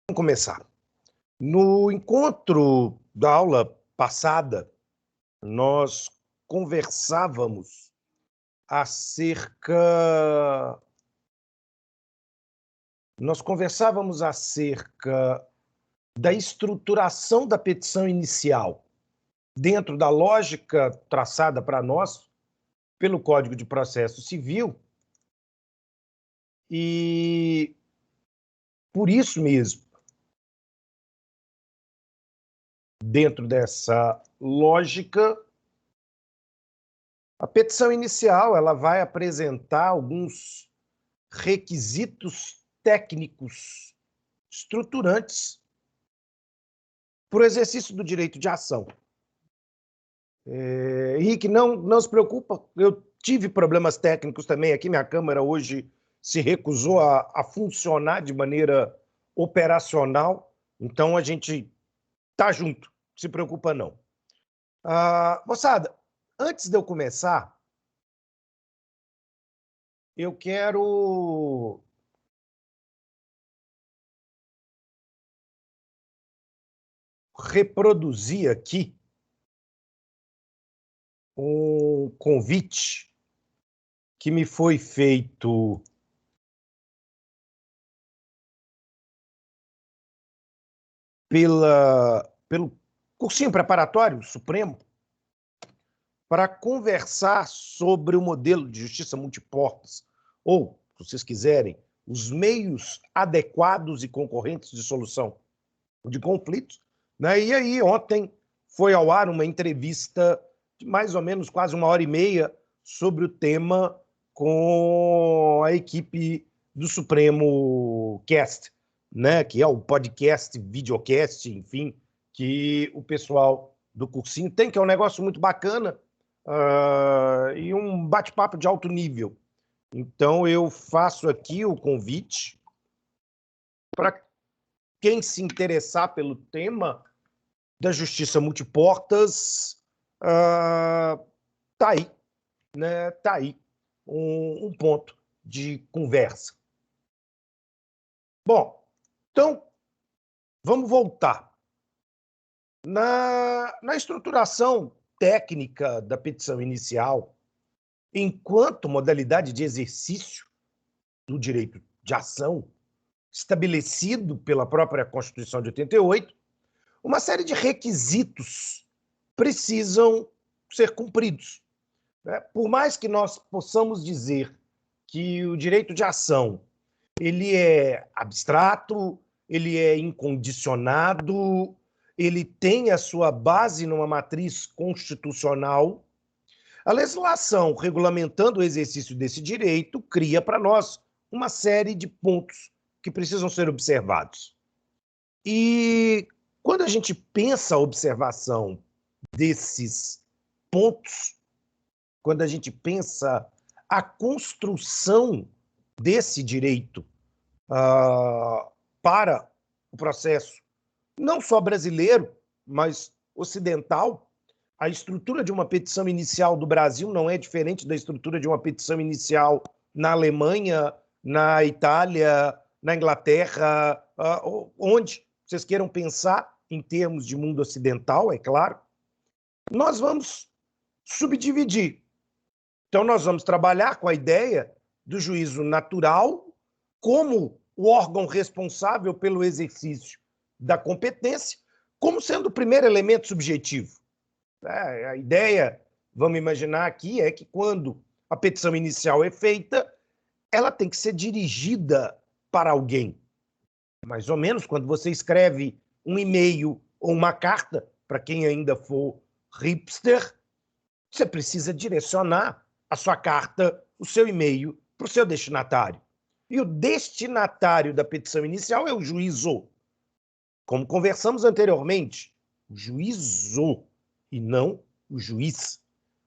Vamos começar. No encontro da aula passada, nós conversávamos acerca da estruturação da petição inicial dentro da lógica traçada para nós pelo Código de Processo Civil e, por isso mesmo, dentro dessa lógica, a petição inicial ela vai apresentar alguns requisitos técnicos estruturantes para o exercício do direito de ação. Henrique, não se preocupa, eu tive problemas técnicos também aqui, minha câmera hoje se recusou a funcionar de maneira operacional, então a gente está junto, não se preocupa não. Moçada, antes de eu começar, eu quero reproduzir aqui um convite que me foi feito pelo cursinho preparatório Supremo para conversar sobre o modelo de justiça multiportas, ou, se vocês quiserem, os meios adequados e concorrentes de solução de conflitos. Né? E aí, ontem, foi ao ar uma entrevista de mais ou menos quase 1h30 sobre o tema com a equipe do Supremo Cast, né? Que é o podcast, videocast, enfim, que o pessoal do cursinho tem, que é um negócio muito bacana e um bate-papo de alto nível. Então, eu faço aqui o convite para quem se interessar pelo tema da justiça multiportas, tá aí, né? Tá aí um ponto de conversa. Bom, então, vamos voltar. Na estruturação técnica da petição inicial, enquanto modalidade de exercício do direito de ação, estabelecido pela própria Constituição de 88, uma série de requisitos precisam ser cumpridos. Por mais que nós possamos dizer que o direito de ação ele é abstrato, ele é incondicionado, ele tem a sua base numa matriz constitucional, a legislação regulamentando o exercício desse direito cria para nós uma série de pontos que precisam ser observados. E quando a gente pensa a observação desses pontos, quando a gente pensa a construção desse direito para o processo, não só brasileiro, mas ocidental, a estrutura de uma petição inicial do Brasil não é diferente da estrutura de uma petição inicial na Alemanha, na Itália, na Inglaterra, onde vocês queiram pensar em termos de mundo ocidental, é claro. Nós vamos subdividir. Então, nós vamos trabalhar com a ideia do juízo natural como o órgão responsável pelo exercício da competência, como sendo o primeiro elemento subjetivo. A ideia, vamos imaginar aqui, é que quando a petição inicial é feita, ela tem que ser dirigida para alguém. Mais ou menos quando você escreve um e-mail ou uma carta, para quem ainda for hipster, você precisa direcionar a sua carta, o seu e-mail, para o seu destinatário. E o destinatário da petição inicial é o juízo. Como conversamos anteriormente, o juízo e não o juiz.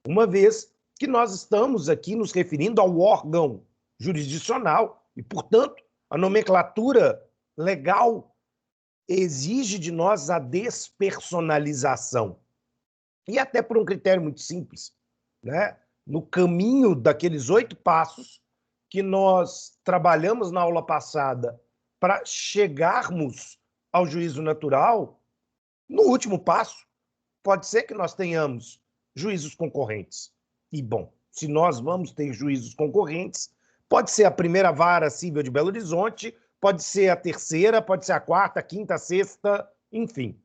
Uma vez que nós estamos aqui nos referindo ao órgão jurisdicional e, portanto, a nomenclatura legal exige de nós a despersonalização. E até por um critério muito simples, né? No caminho daqueles 8 passos que nós trabalhamos na aula passada para chegarmos ao juízo natural, no último passo, pode ser que nós tenhamos juízos concorrentes. E, bom, se nós vamos ter juízos concorrentes, pode ser a primeira vara civil de Belo Horizonte, pode ser a terceira, pode ser a quarta, a quinta, a sexta, enfim.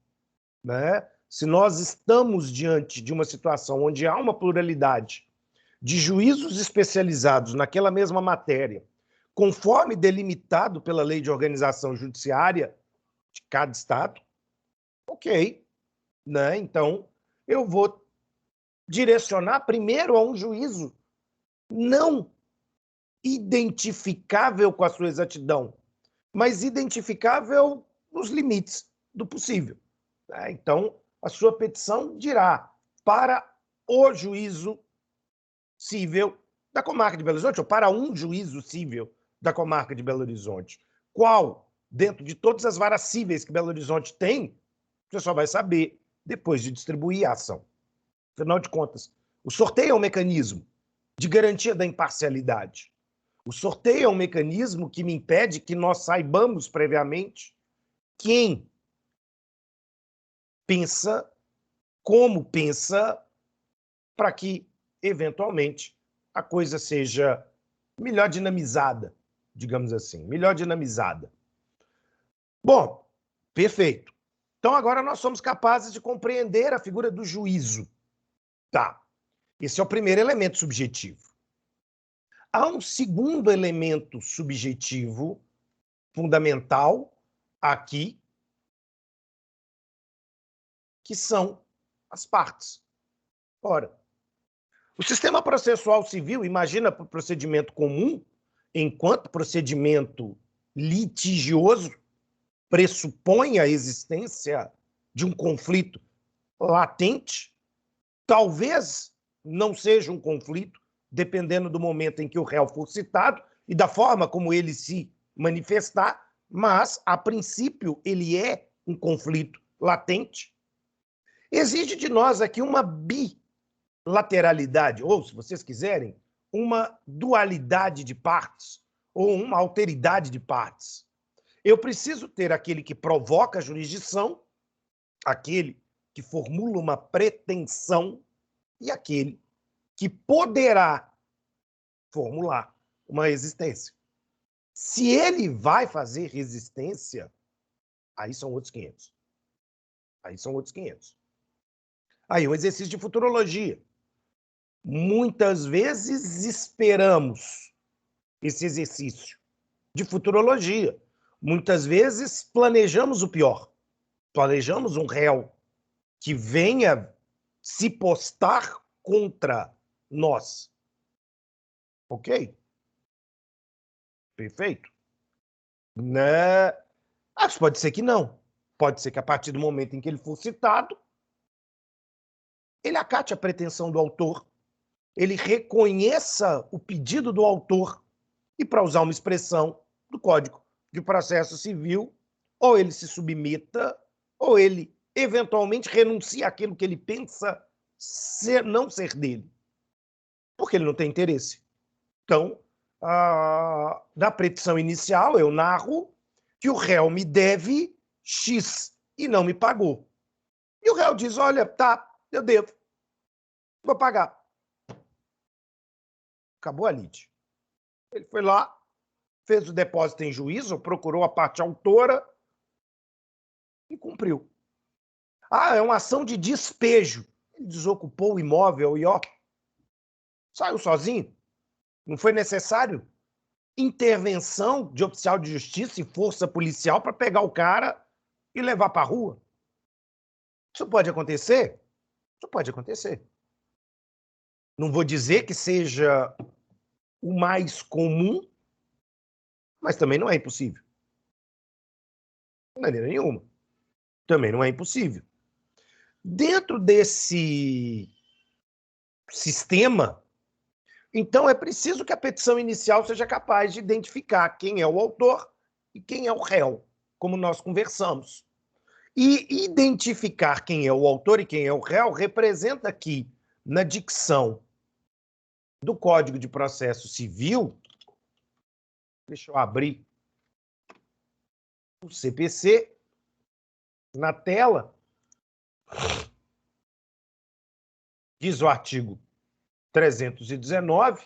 Né? Se nós estamos diante de uma situação onde há uma pluralidade de juízos especializados naquela mesma matéria, conforme delimitado pela lei de organização judiciária de cada estado, ok. Né? Então, eu vou direcionar primeiro a um juízo não identificável com a sua exatidão, mas identificável nos limites do possível. Né? Então, a sua petição dirá para o juízo cível da comarca de Belo Horizonte, ou para um juízo cível da comarca de Belo Horizonte. Qual, dentro de todas as varas cíveis que Belo Horizonte tem, você só vai saber depois de distribuir a ação. Afinal de contas, o sorteio é um mecanismo de garantia da imparcialidade. O sorteio é um mecanismo que me impede que nós saibamos previamente quem pensa, como pensa, para que, eventualmente, a coisa seja melhor dinamizada, digamos assim, melhor dinamizada. Bom, perfeito. Então, agora nós somos capazes de compreender a figura do juízo. Tá. Esse é o primeiro elemento subjetivo. Há um segundo elemento subjetivo fundamental aqui, que são as partes. Ora, o sistema processual civil, imagina para o procedimento comum, enquanto procedimento litigioso, pressupõe a existência de um conflito latente, talvez não seja um conflito, dependendo do momento em que o réu for citado e da forma como ele se manifestar, mas, a princípio, ele é um conflito latente. Exige de nós aqui uma bilateralidade, ou, se vocês quiserem, uma dualidade de partes, ou uma alteridade de partes. Eu preciso ter aquele que provoca a jurisdição, aquele que formula uma pretensão e aquele que poderá formular uma resistência. Se ele vai fazer resistência, aí são outros 500. Aí são outros 500. Aí, um exercício de futurologia. Muitas vezes esperamos esse exercício de futurologia. Muitas vezes planejamos o pior. Planejamos um réu que venha se postar contra nós. Ok? Perfeito? Né? Mas pode ser que não. Pode ser que a partir do momento em que ele for citado, ele acate a pretensão do autor, ele reconheça o pedido do autor e, para usar uma expressão do Código de Processo Civil, ou ele se submeta, ou ele eventualmente renuncie àquilo que ele pensa não ser dele, porque ele não tem interesse. Então, na petição inicial, eu narro que o réu me deve X e não me pagou. E o réu diz, olha, tá, eu devo, vou pagar. Acabou a lide. Ele foi lá, fez o depósito em juízo, procurou a parte autora e cumpriu. Ah, é uma ação de despejo. Ele desocupou o imóvel e, ó, saiu sozinho. Não foi necessário intervenção de oficial de justiça e força policial para pegar o cara e levar para a rua. Isso pode acontecer? Isso pode acontecer. Não vou dizer que seja o mais comum, mas também não é impossível. De maneira nenhuma. Também não é impossível. Dentro desse sistema, então é preciso que a petição inicial seja capaz de identificar quem é o autor e quem é o réu, como nós conversamos. E identificar quem é o autor e quem é o réu representa aqui, na dicção do Código de Processo Civil, deixa eu abrir o CPC, na tela, diz o artigo 319,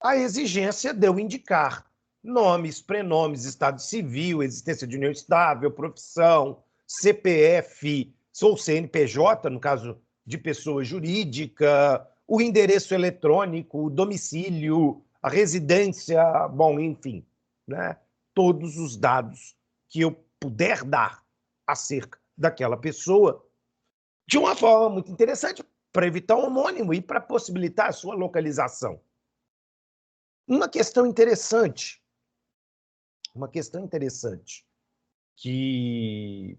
a exigência de eu indicar nomes, prenomes, estado civil, existência de união estável, profissão, CPF, ou CNPJ, no caso de pessoa jurídica, o endereço eletrônico, o domicílio, a residência, bom, enfim, né? Todos os dados que eu puder dar acerca daquela pessoa, de uma forma muito interessante, para evitar o homônimo e para possibilitar a sua localização. Uma questão interessante que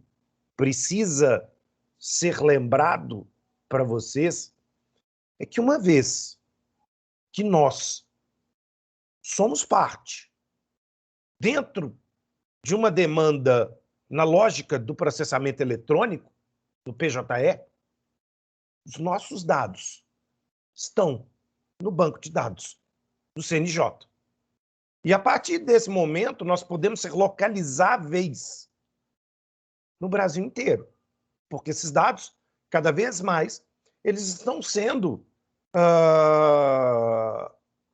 precisa ser lembrado para vocês é que uma vez que nós somos parte dentro de uma demanda na lógica do processamento eletrônico, do PJE, os nossos dados estão no banco de dados do CNJ. E a partir desse momento, nós podemos ser localizáveis no Brasil inteiro, porque esses dados, cada vez mais, eles estão sendo,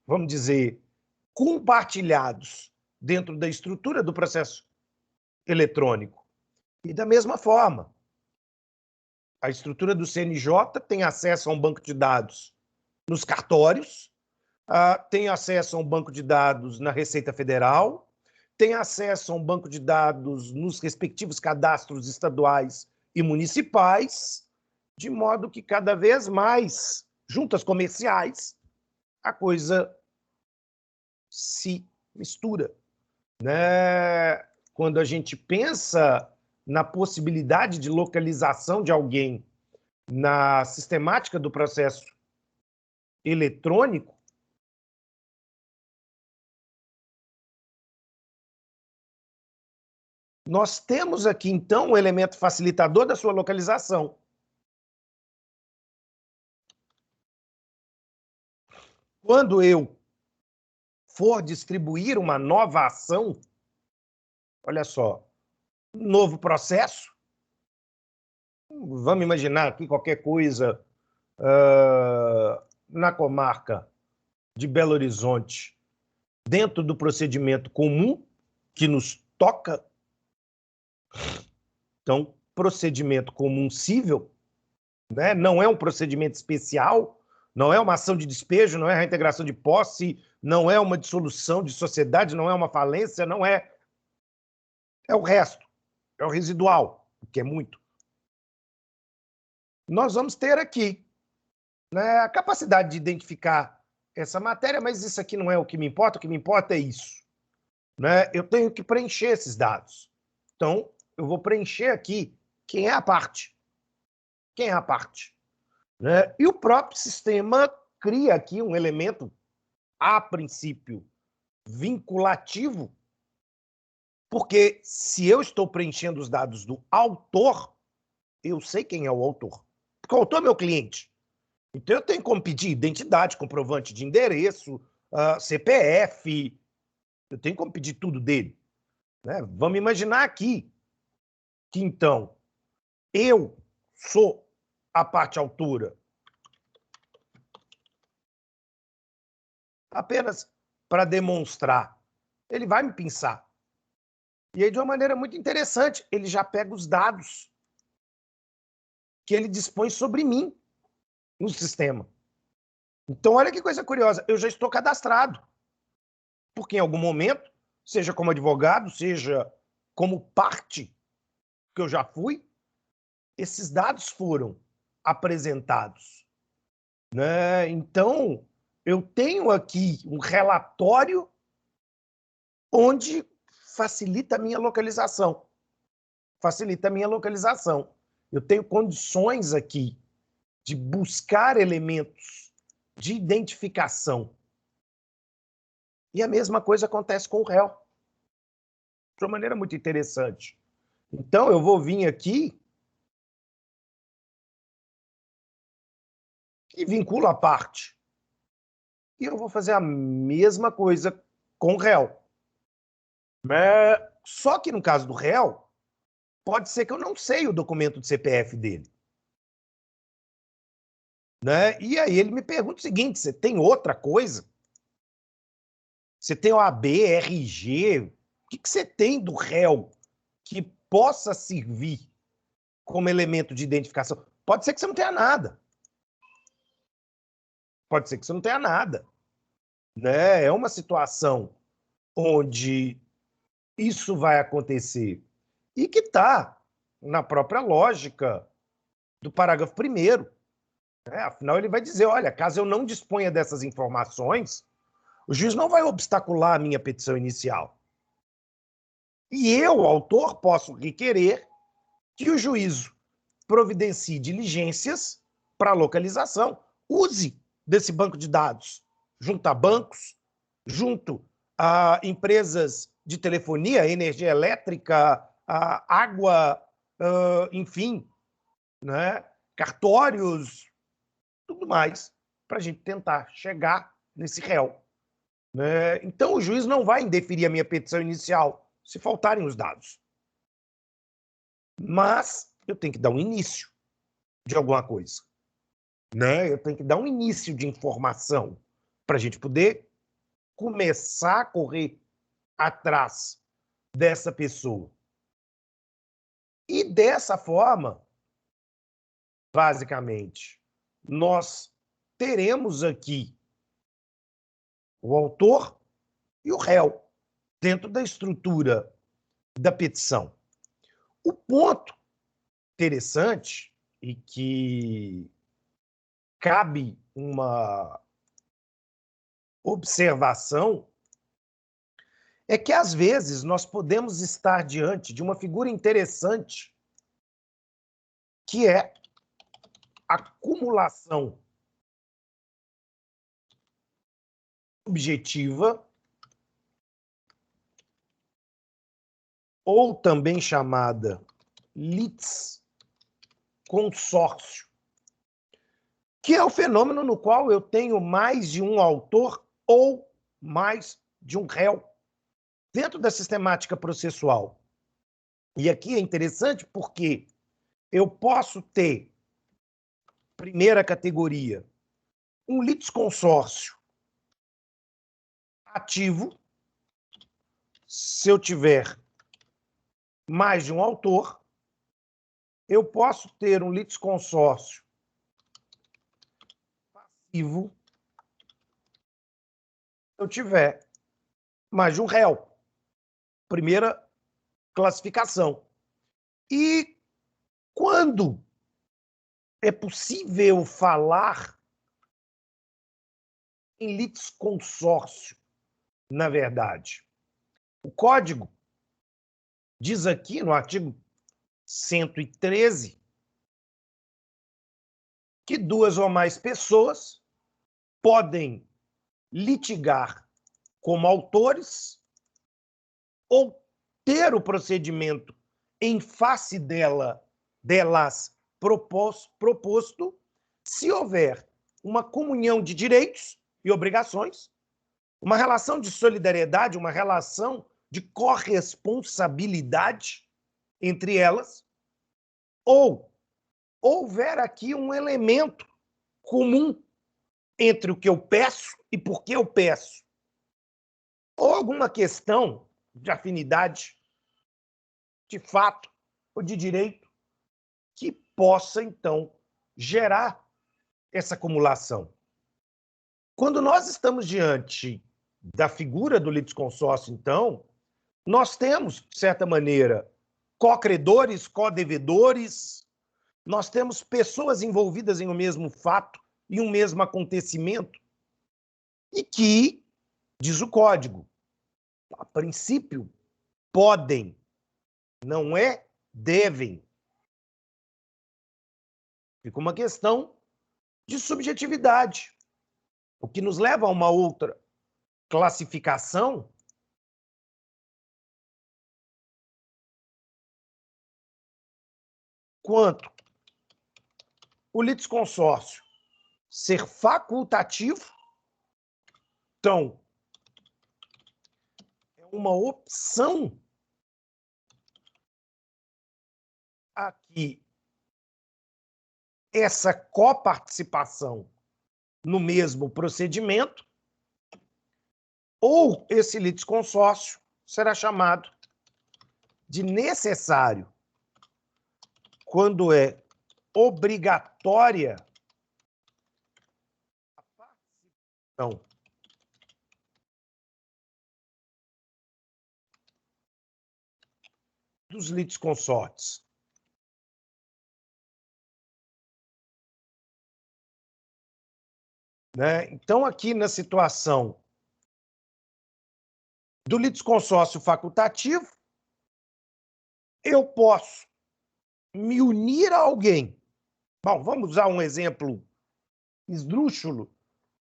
vamos dizer, compartilhados dentro da estrutura do processo eletrônico. E da mesma forma, a estrutura do CNJ tem acesso a um banco de dados nos cartórios, tem acesso a um banco de dados na Receita Federal, tem acesso a um banco de dados nos respectivos cadastros estaduais e municipais, de modo que cada vez mais, juntas comerciais, a coisa se mistura, né? Quando a gente pensa na possibilidade de localização de alguém na sistemática do processo eletrônico, nós temos aqui, então, um elemento facilitador da sua localização. Quando eu for distribuir uma nova ação, olha só, um novo processo, vamos imaginar aqui qualquer coisa na comarca de Belo Horizonte, dentro do procedimento comum que nos toca, então, procedimento comum cível, né? Não é um procedimento especial, não é uma ação de despejo, não é reintegração de posse, não é uma dissolução de sociedade, não é uma falência, não é... É o resto, é o residual, o que é muito. Nós vamos ter aqui, né, a capacidade de identificar essa matéria, mas isso aqui não é o que me importa é isso, né? Eu tenho que preencher esses dados. Então, eu vou preencher aqui quem é a parte. Quem é a parte? Né? E o próprio sistema cria aqui um elemento, a princípio, vinculativo, porque se eu estou preenchendo os dados do autor, eu sei quem é o autor. Porque o autor é meu cliente. Então, eu tenho como pedir identidade, comprovante de endereço, CPF, eu tenho como pedir tudo dele. Né? Vamos imaginar aqui que, então, eu sou a parte autora. Apenas para demonstrar. Ele vai me pensar. E aí, de uma maneira muito interessante, ele já pega os dados que ele dispõe sobre mim no sistema. Então, olha que coisa curiosa, eu já estou cadastrado. Porque em algum momento, seja como advogado, seja como parte que eu já fui, esses dados foram apresentados. Né? Então, eu tenho aqui um relatório onde facilita a minha localização. Facilita a minha localização. Eu tenho condições aqui de buscar elementos de identificação. E a mesma coisa acontece com o réu. De uma maneira muito interessante. Então, eu vou vir aqui e vinculo a parte. E eu vou fazer a mesma coisa com o réu. Só que no caso do réu, pode ser que eu não sei o documento de CPF dele. Né? E aí ele me pergunta o seguinte: você tem outra coisa? Você tem OAB, RG? O que você tem do réu que possa servir como elemento de identificação? Pode ser que você não tenha nada. Pode ser que você não tenha nada. Né? É uma situação onde isso vai acontecer e que está na própria lógica do parágrafo 1º. Afinal, ele vai dizer, olha, caso eu não disponha dessas informações, o juiz não vai obstacular a minha petição inicial. E eu, autor, posso requerer que o juízo providencie diligências para localização. Use desse banco de dados junto a bancos, junto a empresas de telefonia, energia elétrica, a água, enfim, né? Cartórios, tudo mais, para a gente tentar chegar nesse réu. Né? Então, o juiz não vai indeferir a minha petição inicial se faltarem os dados. Mas eu tenho que dar um início de alguma coisa. Né? Eu tenho que dar um início de informação para a gente poder começar a correr atrás dessa pessoa. E dessa forma, basicamente, nós teremos aqui o autor e o réu dentro da estrutura da petição. O ponto interessante e que cabe uma observação é que, às vezes, nós podemos estar diante de uma figura interessante que é a acumulação subjetiva, ou também chamada litisconsórcio, que é o fenômeno no qual eu tenho mais de um autor ou mais de um réu dentro da sistemática processual. E aqui é interessante porque eu posso ter, primeira categoria, um litisconsórcio ativo, se eu tiver mais de um autor. Eu posso ter um litisconsórcio passivo se eu tiver mais de um réu. Primeira classificação. E quando é possível falar em litisconsórcio, na verdade? O Código diz aqui no artigo 113 que duas ou mais pessoas podem litigar como autores ou ter o procedimento em face delas proposto, se houver uma comunhão de direitos e obrigações, uma relação de solidariedade, uma relação de corresponsabilidade entre elas, ou houver aqui um elemento comum entre o que eu peço e por que eu peço, ou alguma questão de afinidade, de fato ou de direito, que possa, então, gerar essa acumulação. Quando nós estamos diante da figura do litisconsórcio, então, nós temos, de certa maneira, co-credores, co-devedores, nós temos pessoas envolvidas em um mesmo fato e um mesmo acontecimento, e que, diz o Código, a princípio, podem, não é devem. Fica uma questão de subjetividade, o que nos leva a uma outra classificação quanto o litisconsórcio ser facultativo, então, é uma opção aqui, essa coparticipação no mesmo procedimento, ou esse litisconsórcio será chamado de necessário quando é obrigatória a participação dos litisconsortes. Né? Então, aqui na situação do litisconsórcio facultativo, eu posso me unir a alguém. Bom, vamos usar um exemplo esdrúxulo,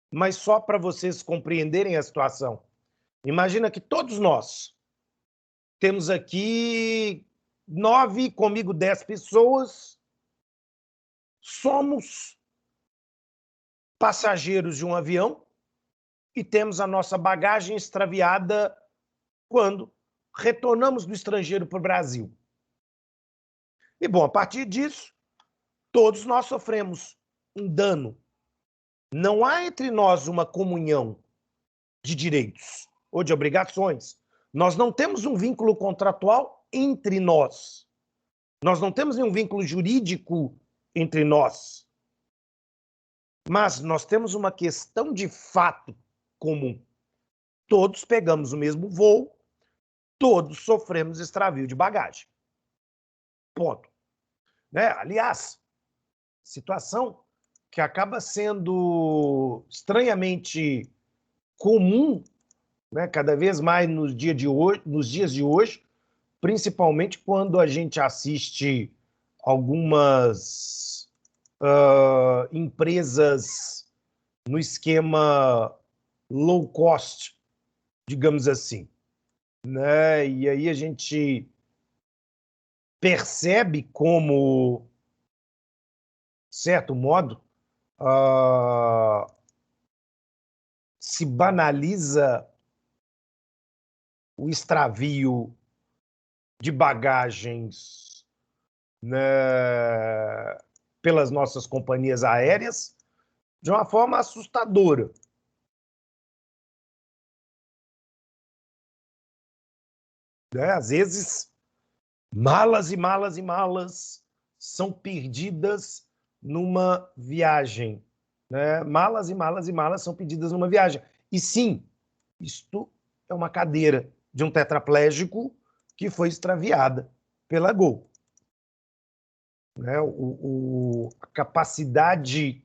mas só para vocês compreenderem a situação. Imagina que todos nós temos aqui 9, comigo 10 pessoas, somos passageiros de um avião e temos a nossa bagagem extraviada quando retornamos do estrangeiro para o Brasil. E, bom, a partir disso, todos nós sofremos um dano. Não há entre nós uma comunhão de direitos ou de obrigações. Nós não temos um vínculo contratual entre nós. Nós não temos nenhum vínculo jurídico entre nós. Mas nós temos uma questão de fato comum. Todos pegamos o mesmo voo, todos sofremos extravio de bagagem. Ponto. Né? Aliás, situação que acaba sendo estranhamente comum, né, cada vez mais nos dias de hoje, principalmente quando a gente assiste algumas empresas no esquema low cost, digamos assim. Né? E aí a gente percebe como, de certo modo, se banaliza o extravio de bagagens, né, pelas nossas companhias aéreas de uma forma assustadora. Né? Às vezes, malas e malas e malas são perdidas numa viagem. Né? Malas e malas e malas são perdidas numa viagem. E sim, isto é uma cadeira de um tetraplégico que foi extraviada pela Gol. Né? A capacidade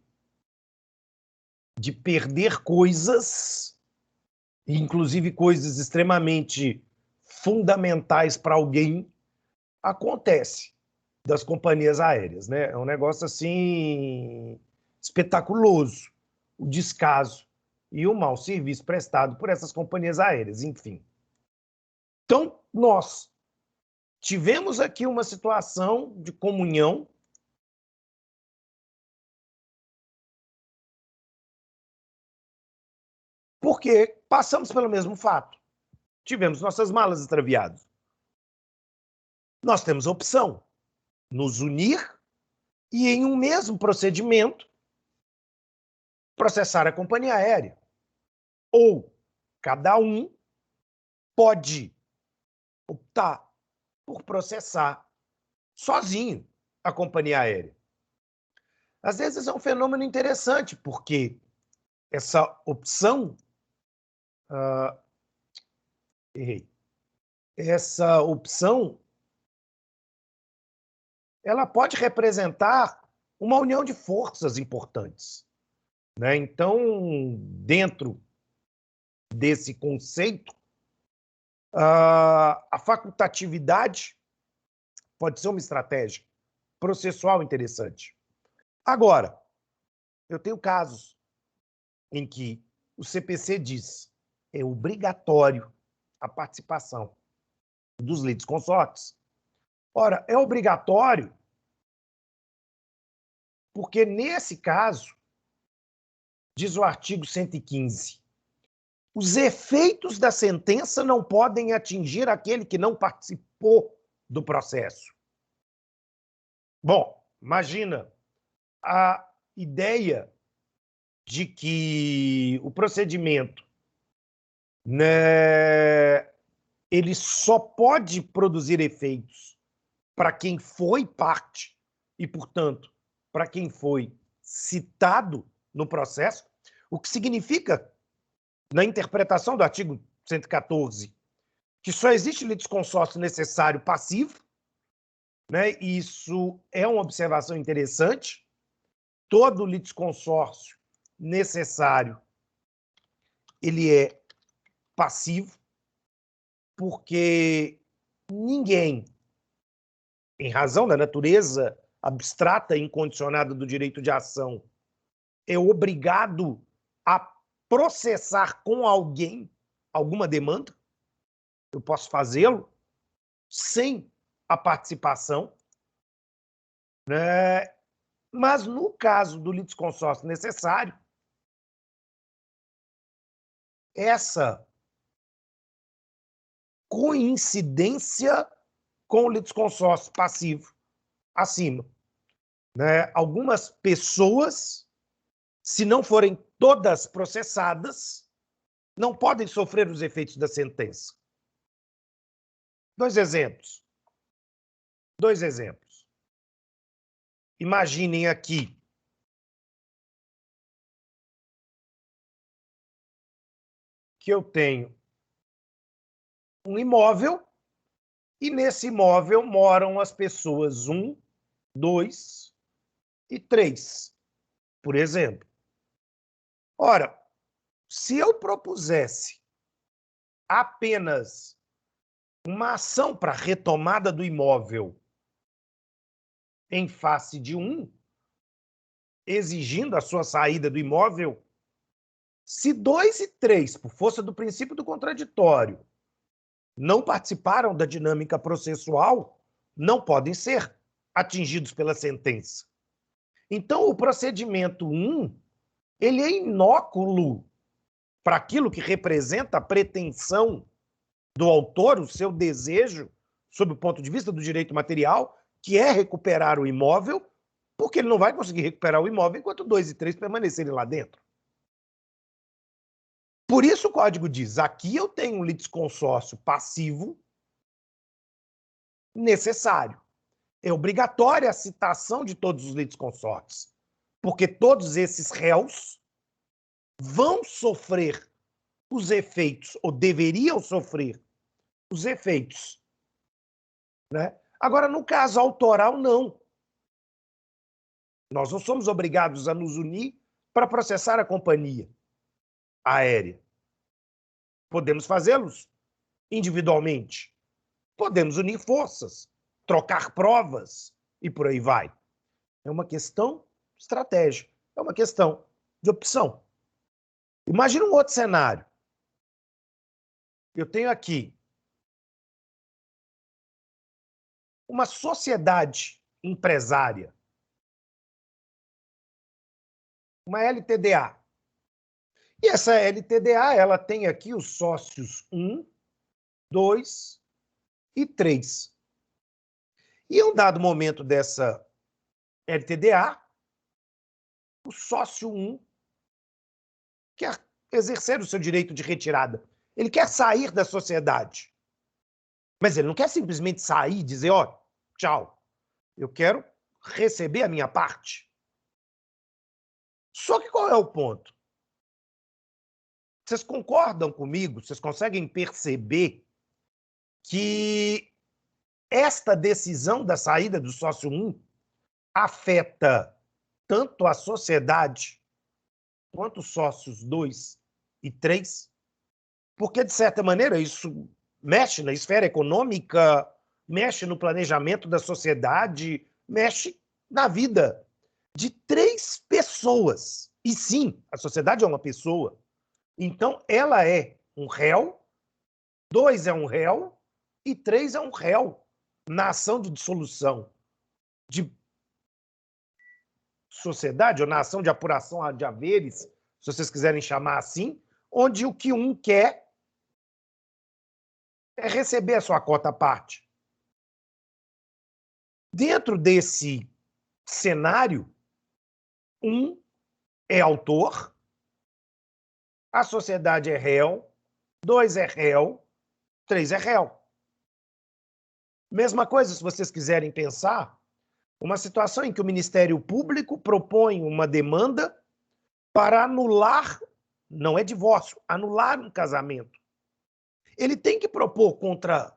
de perder coisas, inclusive coisas extremamente fundamentais para alguém, acontece das companhias aéreas. Né? É um negócio assim espetaculoso, o descaso e o mau serviço prestado por essas companhias aéreas, enfim. Então, nós tivemos aqui uma situação de comunhão porque passamos pelo mesmo fato. Tivemos nossas malas extraviadas. Nós temos a opção, nos unir e, em um mesmo procedimento, processar a companhia aérea. Ou cada um pode optar por processar sozinho a companhia aérea. Às vezes é um fenômeno interessante, porque essa opção... Essa opção ela pode representar uma união de forças importantes. Né? Então, dentro desse conceito, a facultatividade pode ser uma estratégia processual interessante. Agora, eu tenho casos em que o CPC diz é obrigatório a participação dos litisconsortes. Ora, é obrigatório porque, nesse caso, diz o artigo 115, os efeitos da sentença não podem atingir aquele que não participou do processo. Bom, imagina a ideia de que o procedimento, né, ele só pode produzir efeitos para quem foi parte e, portanto, para quem foi citado no processo, o que significa, na interpretação do artigo 114, que só existe litisconsórcio necessário passivo, né? Isso é uma observação interessante. Todo litisconsórcio necessário ele é passivo, porque ninguém, em razão da natureza abstrata e incondicionada do direito de ação, é obrigado a processar com alguém alguma demanda. Eu posso fazê-lo sem a participação, né? Mas no caso do litisconsórcio necessário, essa coincidência com o litisconsórcio passivo acima, né? Algumas pessoas, se não forem todas processadas, não podem sofrer os efeitos da sentença. Dois exemplos. Imaginem aqui que eu tenho um imóvel e nesse imóvel moram as pessoas 1, 2 e 3, por exemplo. Ora, se eu propusesse apenas uma ação para retomada do imóvel em face de 1, exigindo a sua saída do imóvel, se 2 e 3, por força do princípio do contraditório, não participaram da dinâmica processual, não podem ser atingidos pela sentença. Então, o procedimento 1, ele é inóculo para aquilo que representa a pretensão do autor, o seu desejo, sob o ponto de vista do direito material, que é recuperar o imóvel, porque ele não vai conseguir recuperar o imóvel enquanto 2 e 3 permanecerem lá dentro. Por isso o código diz, aqui eu tenho um litisconsórcio passivo necessário. É obrigatória a citação de todos os litisconsórcios, porque todos esses réus vão sofrer os efeitos, ou deveriam sofrer os efeitos, né? Agora, no caso autoral, não. Nós não somos obrigados a nos unir para processar a companhia aérea. Podemos fazê-los individualmente. Podemos unir forças, trocar provas e por aí vai. É uma questão estratégica, é uma questão de opção. Imagina um outro cenário. Eu tenho aqui uma sociedade empresária, uma LTDA. E essa LTDA, ela tem aqui os sócios 1, 2 e 3. E em um dado momento dessa LTDA, o sócio 1 quer exercer o seu direito de retirada. Ele quer sair da sociedade. Mas ele não quer simplesmente sair e dizer, ó, tchau, eu quero receber a minha parte. Só que qual é o ponto? Vocês concordam comigo? Vocês conseguem perceber que esta decisão da saída do sócio 1 afeta tanto a sociedade quanto os sócios 2 e 3? Porque, de certa maneira, isso mexe na esfera econômica, mexe no planejamento da sociedade, mexe na vida de 3 pessoas. E sim, a sociedade é uma pessoa. Então, ela é um réu, 2 é um réu e 3 é um réu na ação de dissolução de sociedade, ou na ação de apuração de haveres, se vocês quiserem chamar assim, onde o que um quer é receber a sua cota à parte. Dentro desse cenário, um é autor, a sociedade é réu, 2 é réu, 3 é réu. Mesma coisa, se vocês quiserem pensar, uma situação em que o Ministério Público propõe uma demanda para anular, não é divórcio, anular um casamento. Ele tem que propor contra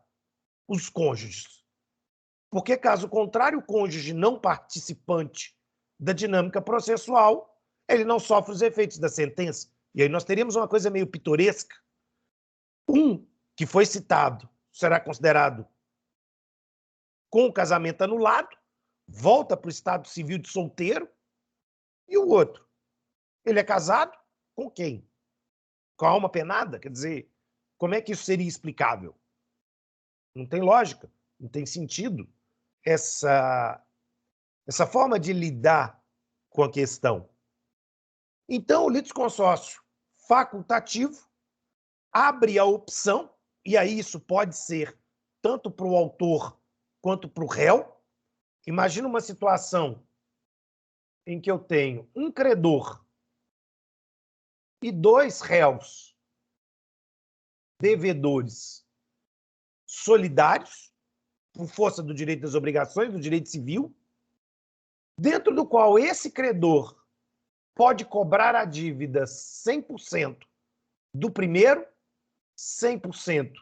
os cônjuges, porque, caso contrário, o cônjuge não participante da dinâmica processual, ele não sofre os efeitos da sentença. E aí nós teríamos uma coisa meio pitoresca. Um que foi citado será considerado com o casamento anulado, volta para o estado civil de solteiro, e o outro, ele é casado com quem? Com a alma penada? Quer dizer, como é que isso seria explicável? Não tem lógica, não tem sentido essa forma de lidar com a questão. Então, o litisconsórcio facultativo abre a opção, e aí isso pode ser tanto para o autor quanto para o réu. Imagina uma situação em que eu tenho um credor e 2 réus devedores solidários, por força do direito das obrigações, do direito civil, dentro do qual esse credor pode cobrar a dívida 100% do primeiro, 100%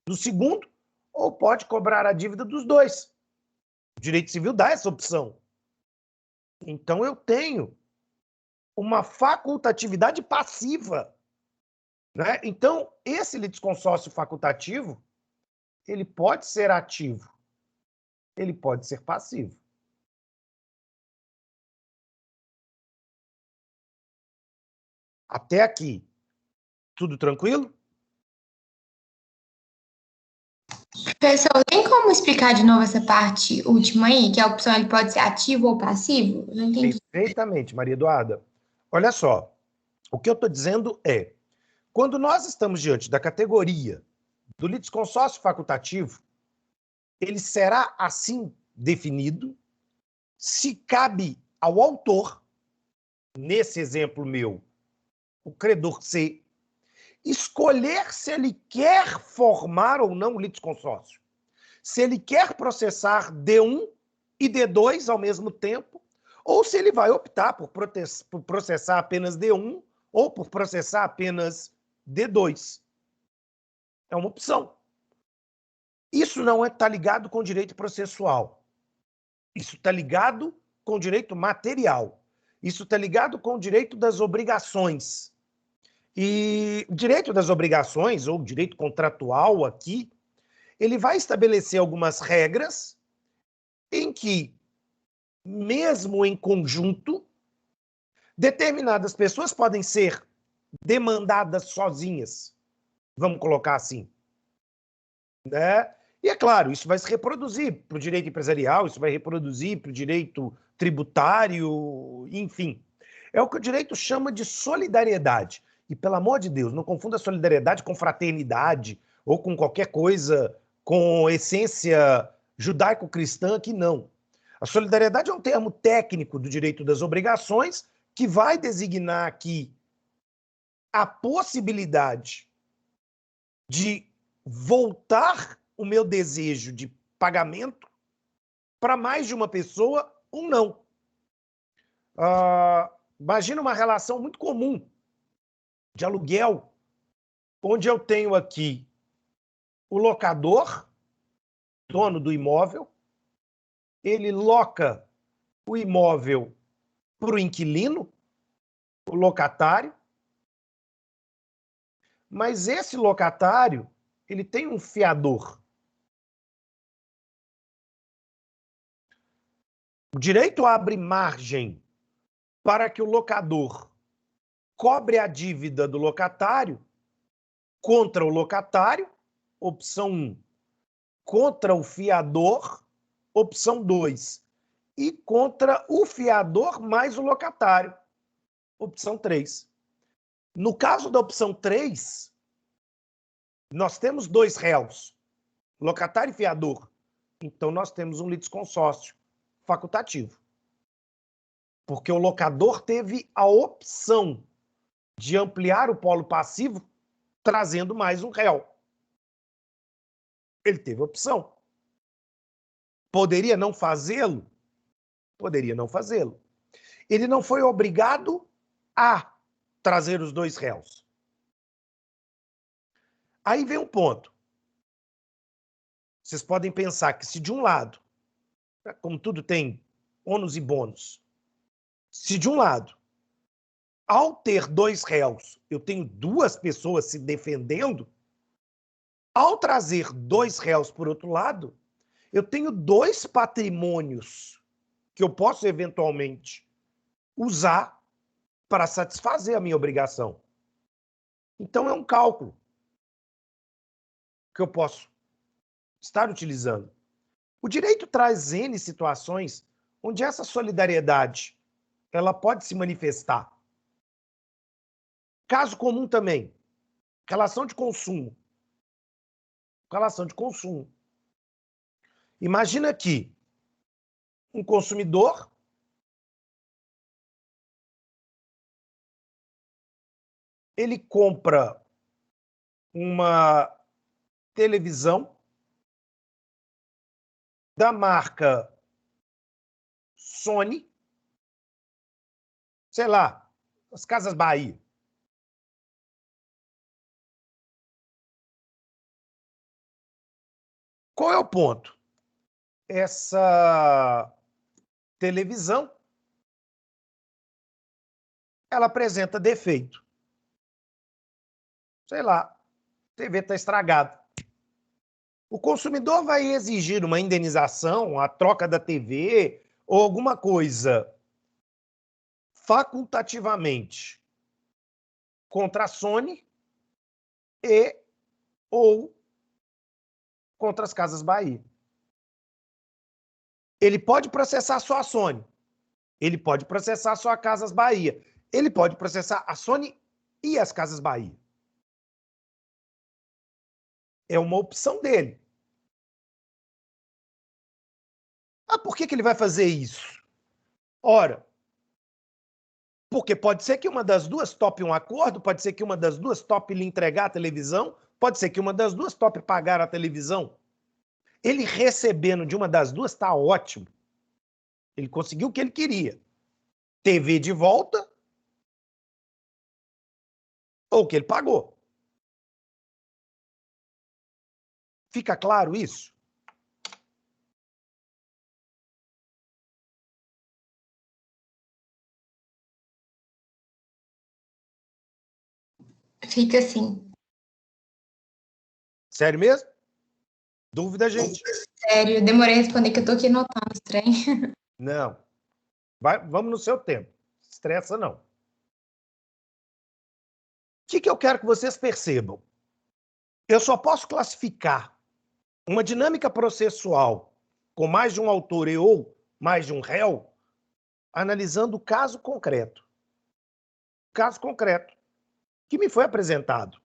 do segundo, ou pode cobrar a dívida dos dois. O direito civil dá essa opção. Então, eu tenho uma facultatividade passiva, né? Então, esse litisconsórcio facultativo, ele pode ser ativo, ele pode ser passivo. Até aqui, tudo tranquilo? Pessoal, tem como explicar de novo essa parte última aí, que a opção ele pode ser ativo ou passivo? Eu não entendi. Perfeitamente, Maria Eduarda. Olha só, o que eu estou dizendo é, quando nós estamos diante da categoria do litisconsórcio facultativo, ele será assim definido se cabe ao autor, nesse exemplo meu, o credor C, escolher se ele quer formar ou não o litisconsórcio. Se ele quer processar D1 e D2 ao mesmo tempo, ou se ele vai optar por processar apenas D1 ou por processar apenas D2. É uma opção. Isso não está ligado com direito processual. Isso está ligado com direito material. Isso está ligado com o direito das obrigações. E o direito das obrigações, ou direito contratual aqui, ele vai estabelecer algumas regras em que, mesmo em conjunto, determinadas pessoas podem ser demandadas sozinhas, vamos colocar assim, né? E é claro, isso vai se reproduzir para o direito empresarial, isso vai reproduzir para o direito tributário, enfim. É o que o direito chama de solidariedade. E, pelo amor de Deus, não confunda solidariedade com fraternidade ou com qualquer coisa com essência judaico-cristã, que não. A solidariedade é um termo técnico do direito das obrigações que vai designar aqui a possibilidade de voltar o meu desejo de pagamento para mais de uma pessoa ou não. Imagina uma relação muito comum de aluguel, onde eu tenho aqui o locador, dono do imóvel, ele loca o imóvel para o inquilino, o locatário, mas esse locatário, ele tem um fiador. O direito abre margem para que o locador cobre a dívida do locatário contra o locatário, opção 1, contra o fiador, opção 2, e contra o fiador mais o locatário, opção 3. No caso da opção 3, nós temos dois réus, locatário e fiador. Então, nós temos um litisconsórcio facultativo. Porque o locador teve a opção de ampliar o polo passivo, trazendo mais um réu. Ele teve a opção. Poderia não fazê-lo? Poderia não fazê-lo. Ele não foi obrigado a trazer os dois réus. Aí vem um ponto. Vocês podem pensar que se de um lado, como tudo tem ônus e bônus, se de um lado, ao ter dois réus, eu tenho duas pessoas se defendendo, ao trazer dois réus por outro lado, eu tenho dois patrimônios que eu posso eventualmente usar para satisfazer a minha obrigação. Então é um cálculo que eu posso estar utilizando. O direito traz N situações onde essa solidariedade ela pode se manifestar. Caso comum também, relação de consumo. Relação de consumo. Imagina que um consumidor ele compra uma televisão da marca Sony, sei lá, as Casas Bahia. Qual é o ponto? Essa televisão ela apresenta defeito. Sei lá, a TV está estragada. O consumidor vai exigir uma indenização, a troca da TV ou alguma coisa facultativamente contra a Sony e ou contra as Casas Bahia. Ele pode processar só a Sony. Ele pode processar só a Casas Bahia. Ele pode processar a Sony e as Casas Bahia. É uma opção dele. Ah, por que ele vai fazer isso? Ora, porque pode ser que uma das duas tope um acordo, pode ser que uma das duas tope lhe entregar a televisão, pode ser que uma das duas tope pagar a televisão. Ele recebendo de uma das duas está ótimo. Ele conseguiu o que ele queria. TV de volta ou o que ele pagou. Fica claro isso? Fica assim. Sério mesmo? Dúvida, gente? Sério, demorei a responder que eu tô aqui anotando os trem. Não. Vamos no seu tempo. Estressa, não. O que eu quero que vocês percebam? Eu só posso classificar uma dinâmica processual com mais de um autor e ou mais de um réu analisando o caso concreto. O caso concreto que me foi apresentado.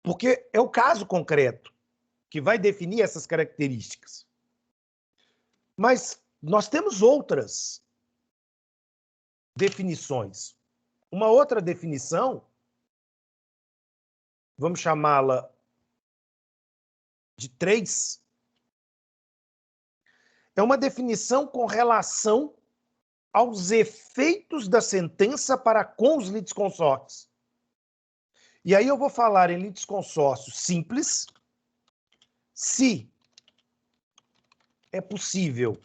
Porque é o caso concreto que vai definir essas características. Mas nós temos outras definições. Uma outra definição, vamos chamá-la de 3, é uma definição com relação aos efeitos da sentença para com os litisconsortes. E aí eu vou falar em litisconsórcio simples, se é possível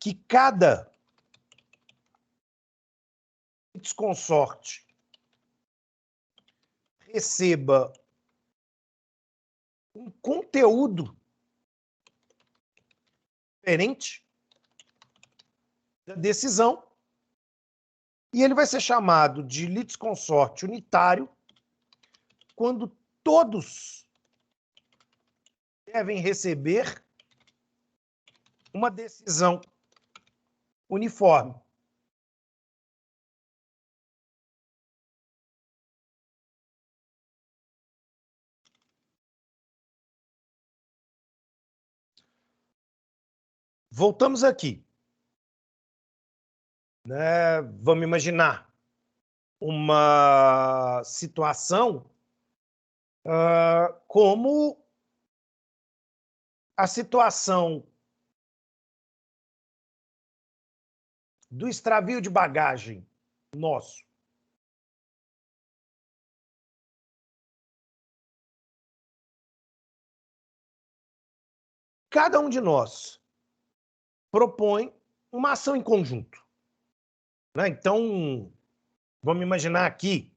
que cada litisconsorte receba um conteúdo diferente da decisão e ele vai ser chamado de litisconsórcio unitário quando todos devem receber uma decisão uniforme. Voltamos aqui. Né? Vamos imaginar uma situação como a situação do extravio de bagagem nosso. Cada um de nós propõe uma ação em conjunto. Né? Então, vamos imaginar aqui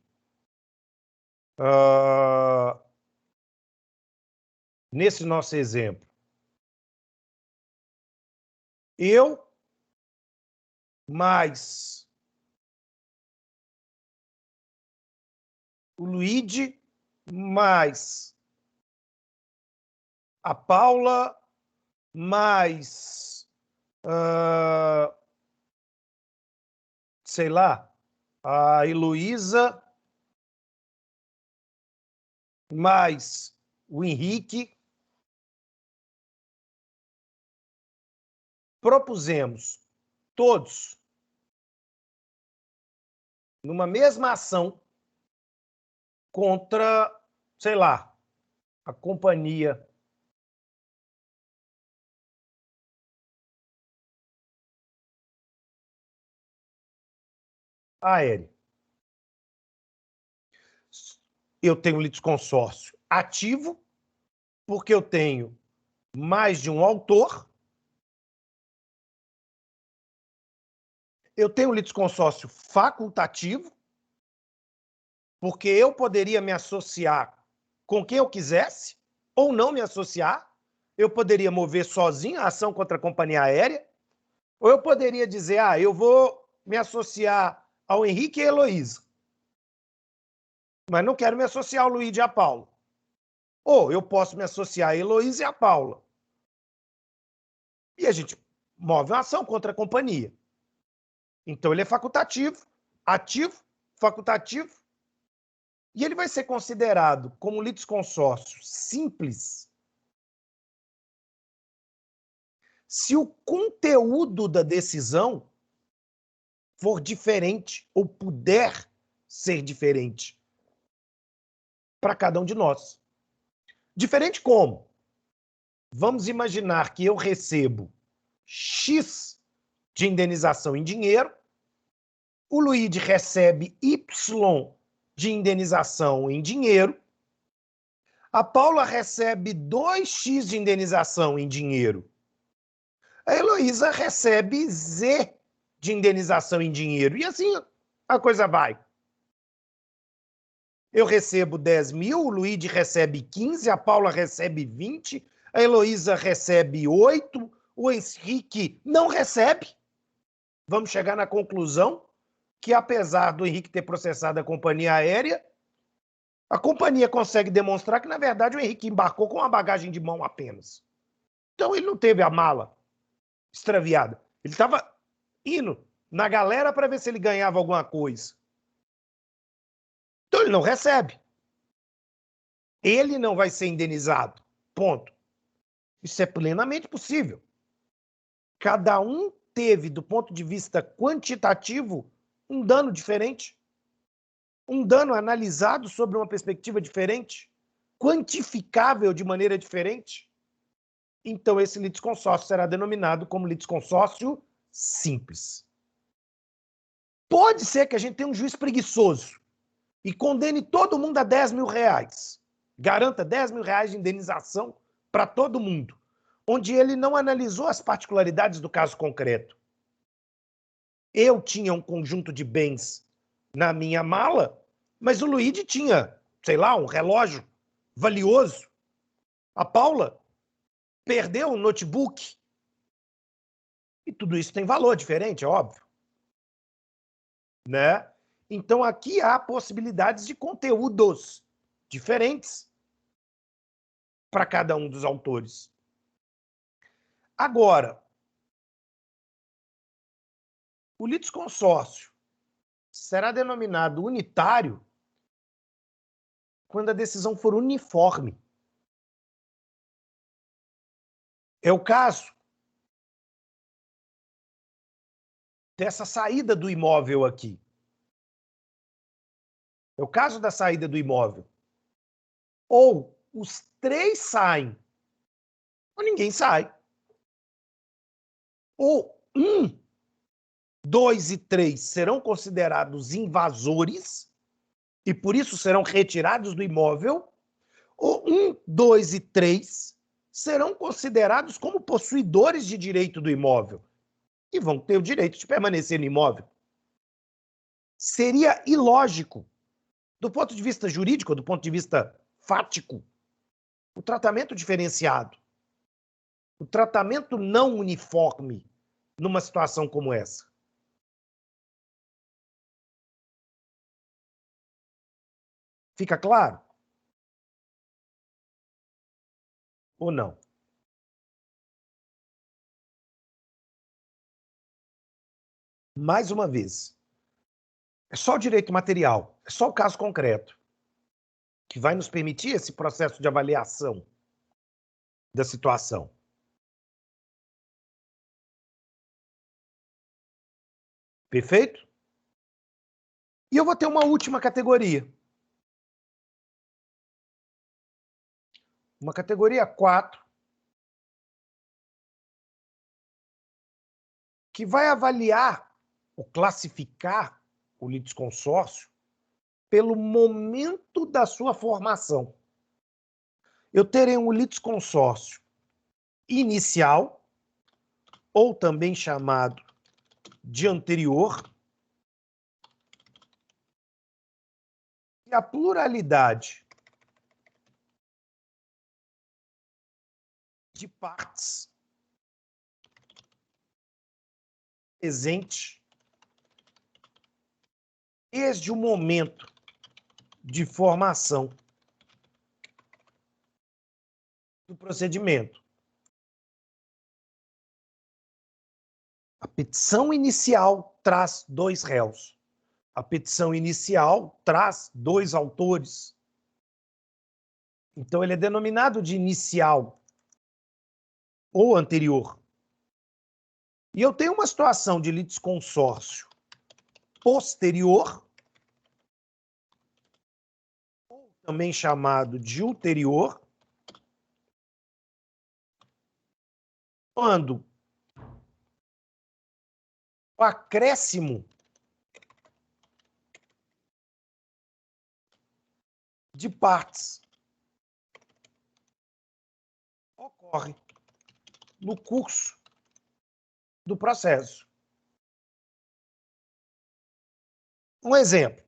nesse nosso exemplo. Eu mais o Luigi mais a Paula mais, sei lá, a Heloísa mais o Henrique, propusemos todos numa mesma ação contra, sei lá, a companhia aérea. Eu tenho litisconsórcio ativo, porque eu tenho mais de um autor. Eu tenho litisconsórcio facultativo, porque eu poderia me associar com quem eu quisesse, ou não me associar. Eu poderia mover sozinho a ação contra a companhia aérea, ou eu poderia dizer, eu vou me associar ao Henrique e a Heloísa, mas não quero me associar ao Luiz e a Paula. Ou eu posso me associar a Heloísa e a Paula. E a gente move uma ação contra a companhia. Então ele é facultativo, ativo, facultativo, e ele vai ser considerado como litisconsórcio simples se o conteúdo da decisão for diferente ou puder ser diferente para cada um de nós. Diferente como? Vamos imaginar que eu recebo X de indenização em dinheiro, o Luigi recebe Y de indenização em dinheiro, a Paula recebe 2x de indenização em dinheiro, a Heloísa recebe Z de indenização em dinheiro, e assim a coisa vai. Eu recebo 10 mil, o Luigi recebe 15, a Paula recebe 20, a Heloísa recebe 8, o Henrique não recebe. Vamos chegar na conclusão que, apesar do Henrique ter processado a companhia aérea, a companhia consegue demonstrar que, na verdade, o Henrique embarcou com uma bagagem de mão apenas. Então, ele não teve a mala extraviada. Ele estava indo na galera para ver se ele ganhava alguma coisa. Então, ele não recebe. Ele não vai ser indenizado. Ponto. Isso é plenamente possível. Cada um teve, do ponto de vista quantitativo, um dano diferente. Um dano analisado sobre uma perspectiva diferente, quantificável de maneira diferente. Então, esse litisconsórcio será denominado como litisconsórcio simples. Pode ser que a gente tenha um juiz preguiçoso e condene todo mundo a 10 mil reais. Garanta 10 mil reais de indenização para todo mundo, onde ele não analisou as particularidades do caso concreto. Eu tinha um conjunto de bens na minha mala, mas o Luigi tinha, sei lá, um relógio valioso. A Paula perdeu um notebook. E tudo isso tem valor diferente, é óbvio. Né? Então, aqui há possibilidades de conteúdos diferentes para cada um dos autores. Agora, o litisconsórcio será denominado unitário quando a decisão for uniforme. É o caso dessa saída do imóvel aqui. É o caso da saída do imóvel. Ou os três saem, ou ninguém sai. Ou 1, 2 e 3 serão considerados invasores e por isso serão retirados do imóvel, ou 1, 2 e 3 serão considerados como possuidores de direito do imóvel e vão ter o direito de permanecer no imóvel. Seria ilógico, do ponto de vista jurídico, do ponto de vista fático, o tratamento diferenciado, o tratamento não uniforme numa situação como essa. Fica claro? Ou não? Mais uma vez, é só o direito material, é só o caso concreto que vai nos permitir esse processo de avaliação da situação. Perfeito? E eu vou ter uma última categoria. Uma categoria 4, que vai avaliar ou classificar o litisconsórcio pelo momento da sua formação. Eu terei um litisconsórcio inicial, ou também chamado de anterior, e a pluralidade de partes presente desde o momento de formação do procedimento. A petição inicial traz 2 réus. A petição inicial traz 2 autores. Então, ele é denominado de inicial ou anterior. E eu tenho uma situação de litisconsórcio posterior, ou também chamado de ulterior, quando o acréscimo de partes ocorre no curso do processo. Um exemplo.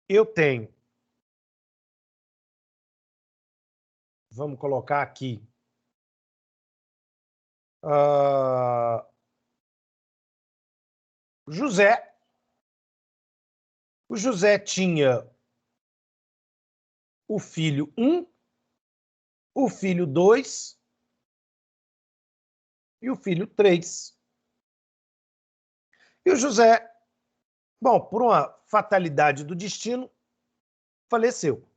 Eu tenho, vamos colocar aqui, José. O José tinha o filho 1, o filho 2 e o filho 3. E o José, bom, por uma fatalidade do destino, faleceu,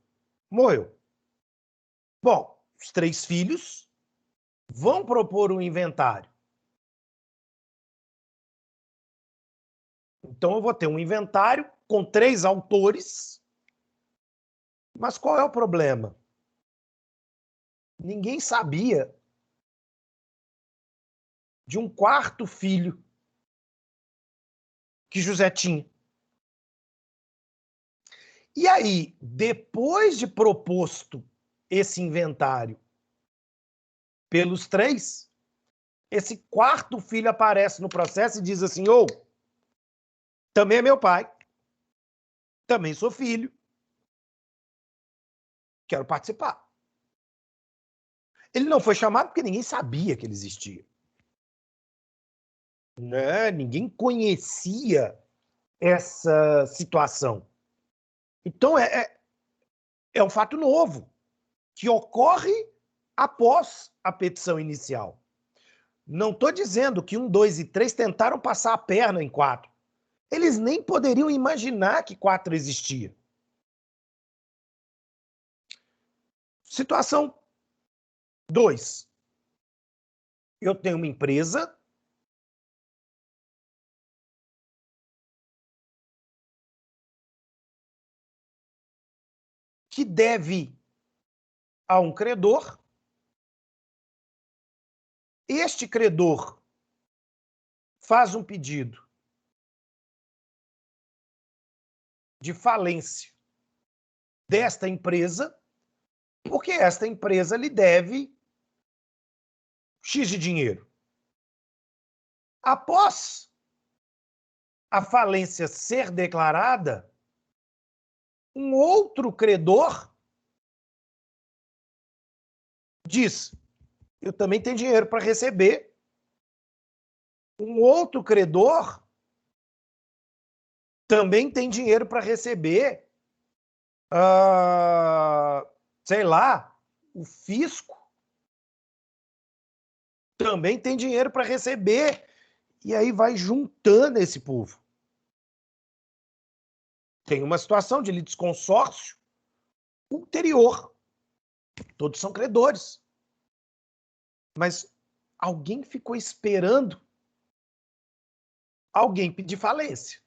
morreu. Bom, os 3 filhos vão propor um inventário. Então, eu vou ter um inventário com 3 autores, mas qual é o problema? Ninguém sabia de um 4º filho que José tinha. E aí, depois de proposto esse inventário pelos 3, esse 4º filho aparece no processo e diz assim: ô, também é meu pai, também sou filho, quero participar. Ele não foi chamado porque ninguém sabia que ele existia. Né? Ninguém conhecia essa situação. Então, é um fato novo, que ocorre após a petição inicial. Não estou dizendo que 1, 2 e 3 tentaram passar a perna em 4. Eles nem poderiam imaginar que 4 existia. Situação 2. Eu tenho uma empresa que deve a um credor. Este credor faz um pedido de falência desta empresa, porque esta empresa lhe deve X de dinheiro. Após a falência ser declarada, um outro credor diz: eu também tenho dinheiro para receber. Um outro credor também tem dinheiro para receber, sei lá, o fisco também tem dinheiro para receber. E aí vai juntando esse povo. Tem uma situação de litisconsórcio ulterior. Todos são credores. Mas alguém ficou esperando alguém pedir falência.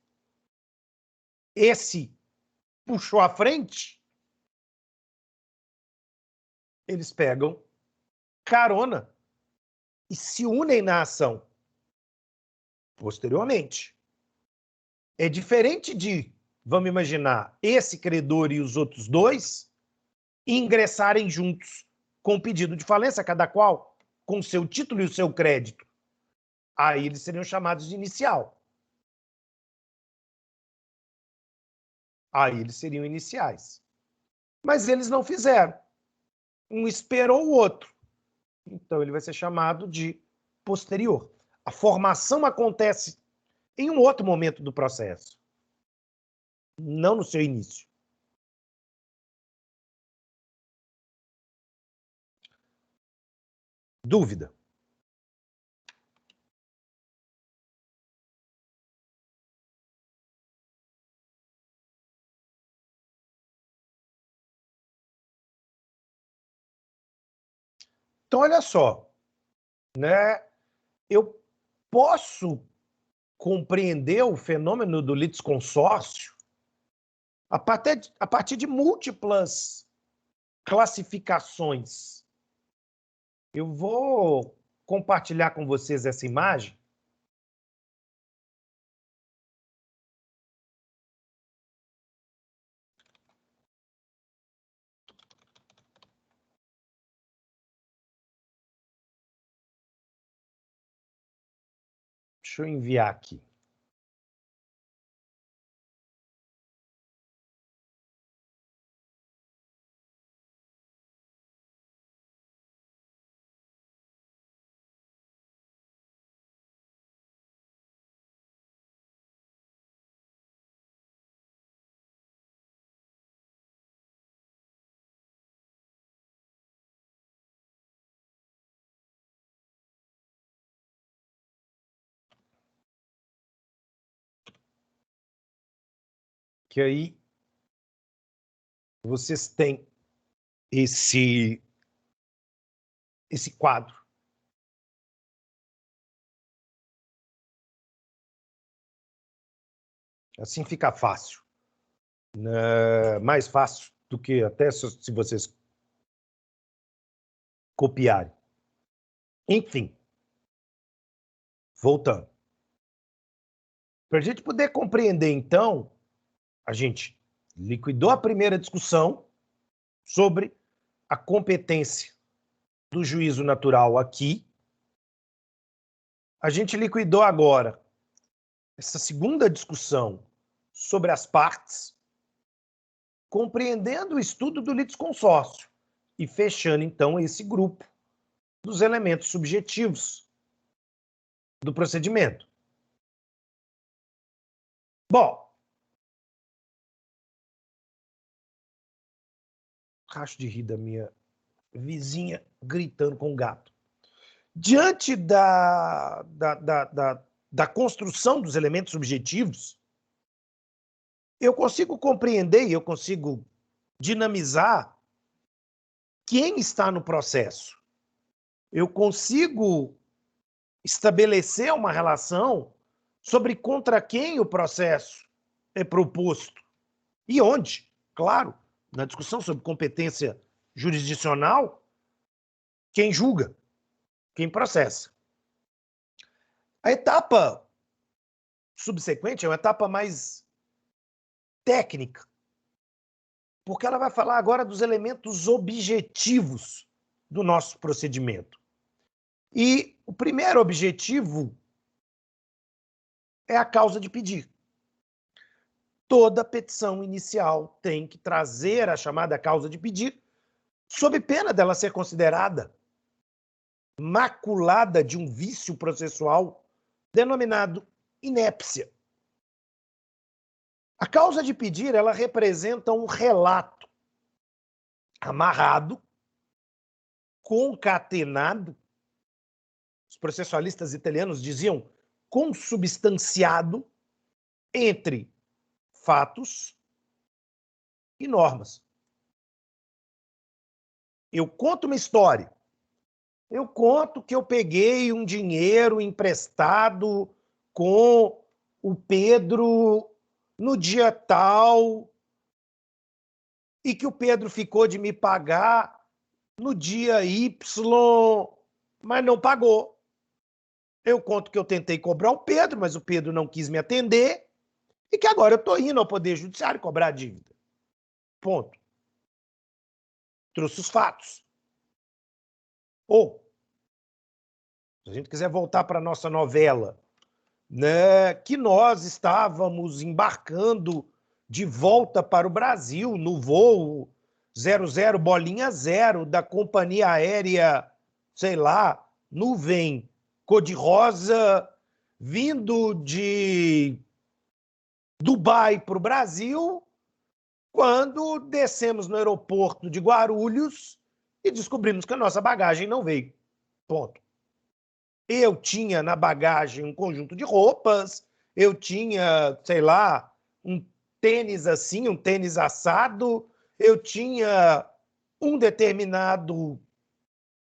Esse puxou à frente, eles pegam carona e se unem na ação posteriormente. É diferente de, vamos imaginar, esse credor e os outros dois ingressarem juntos com pedido de falência, cada qual com o seu título e o seu crédito. Aí eles seriam chamados de inicial. Aí eles seriam iniciais. Mas eles não fizeram. Um esperou o outro. Então ele vai ser chamado de posterior. A formação acontece em um outro momento do processo, não no seu início. Dúvida? Então, olha só, né? Eu posso compreender o fenômeno do litisconsórcio a partir de múltiplas classificações. Eu vou compartilhar com vocês essa imagem. Deixa eu enviar aqui. Que aí vocês têm esse quadro. Assim fica fácil. Mais fácil do que até se vocês copiarem. Enfim, voltando. Para a gente poder compreender, então, a gente liquidou a primeira discussão sobre a competência do juízo natural aqui. A gente liquidou agora essa segunda discussão sobre as partes, compreendendo o estudo do litisconsórcio e fechando, então, esse grupo dos elementos subjetivos do procedimento. Bom, racho de rir da minha vizinha gritando com o gato. Diante da construção dos elementos subjetivos, eu consigo compreender e eu consigo dinamizar quem está no processo. Eu consigo estabelecer uma relação sobre contra quem o processo é proposto e onde. Claro, na discussão sobre competência jurisdicional, quem julga, quem processa. A etapa subsequente é uma etapa mais técnica, porque ela vai falar agora dos elementos objetivos do nosso procedimento. E o primeiro objetivo é a causa de pedir. Toda petição inicial tem que trazer a chamada causa de pedir, sob pena dela ser considerada maculada de um vício processual denominado inépcia. A causa de pedir, ela representa um relato amarrado, concatenado, os processualistas italianos diziam consubstanciado, entre fatos e normas. Eu conto uma história. Eu conto que eu peguei um dinheiro emprestado com o Pedro no dia tal e que o Pedro ficou de me pagar no dia Y, mas não pagou. Eu conto que eu tentei cobrar o Pedro, mas o Pedro não quis me atender e que agora eu estou indo ao Poder Judiciário cobrar a dívida. Ponto. Trouxe os fatos. Ou, se a gente quiser voltar para a nossa novela, né, que nós estávamos embarcando de volta para o Brasil no voo 00 bolinha 0 da companhia aérea, sei lá, Nuvem Cor-de-Rosa, vindo de Dubai para o Brasil, quando descemos no aeroporto de Guarulhos e descobrimos que a nossa bagagem não veio. Ponto. Eu tinha na bagagem um conjunto de roupas, eu tinha, sei lá, um tênis assim, um tênis assado, eu tinha um determinado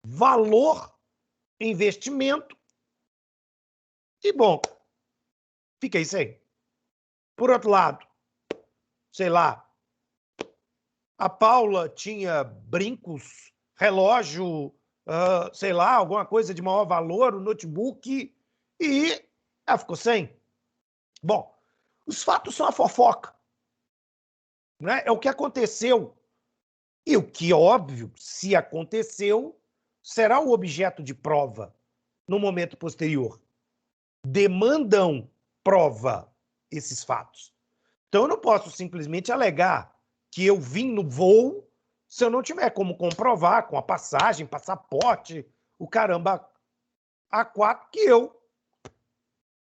valor, investimento, e bom, fiquei sem. Por outro lado, sei lá, a Paula tinha brincos, relógio, sei lá, alguma coisa de maior valor, um notebook, e ela ficou sem. Bom, os fatos são a fofoca. Né? É o que aconteceu. E o que, óbvio, se aconteceu, será o objeto de prova no momento posterior. Demandam prova esses fatos. Então, eu não posso simplesmente alegar que eu vim no voo se eu não tiver como comprovar com a passagem, passaporte, o caramba A4, que eu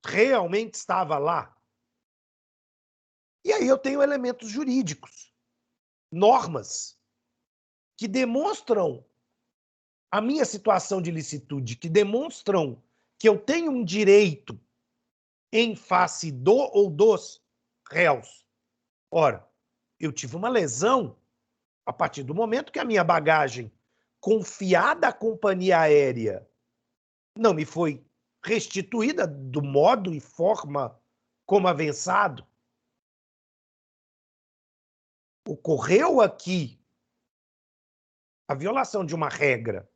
realmente estava lá. E aí eu tenho elementos jurídicos, normas, que demonstram a minha situação de licitude, que demonstram que eu tenho um direito em face do ou dos réus. Ora, eu tive uma lesão a partir do momento que a minha bagagem, confiada à companhia aérea, não me foi restituída do modo e forma como avançado. Ocorreu aqui a violação de uma regra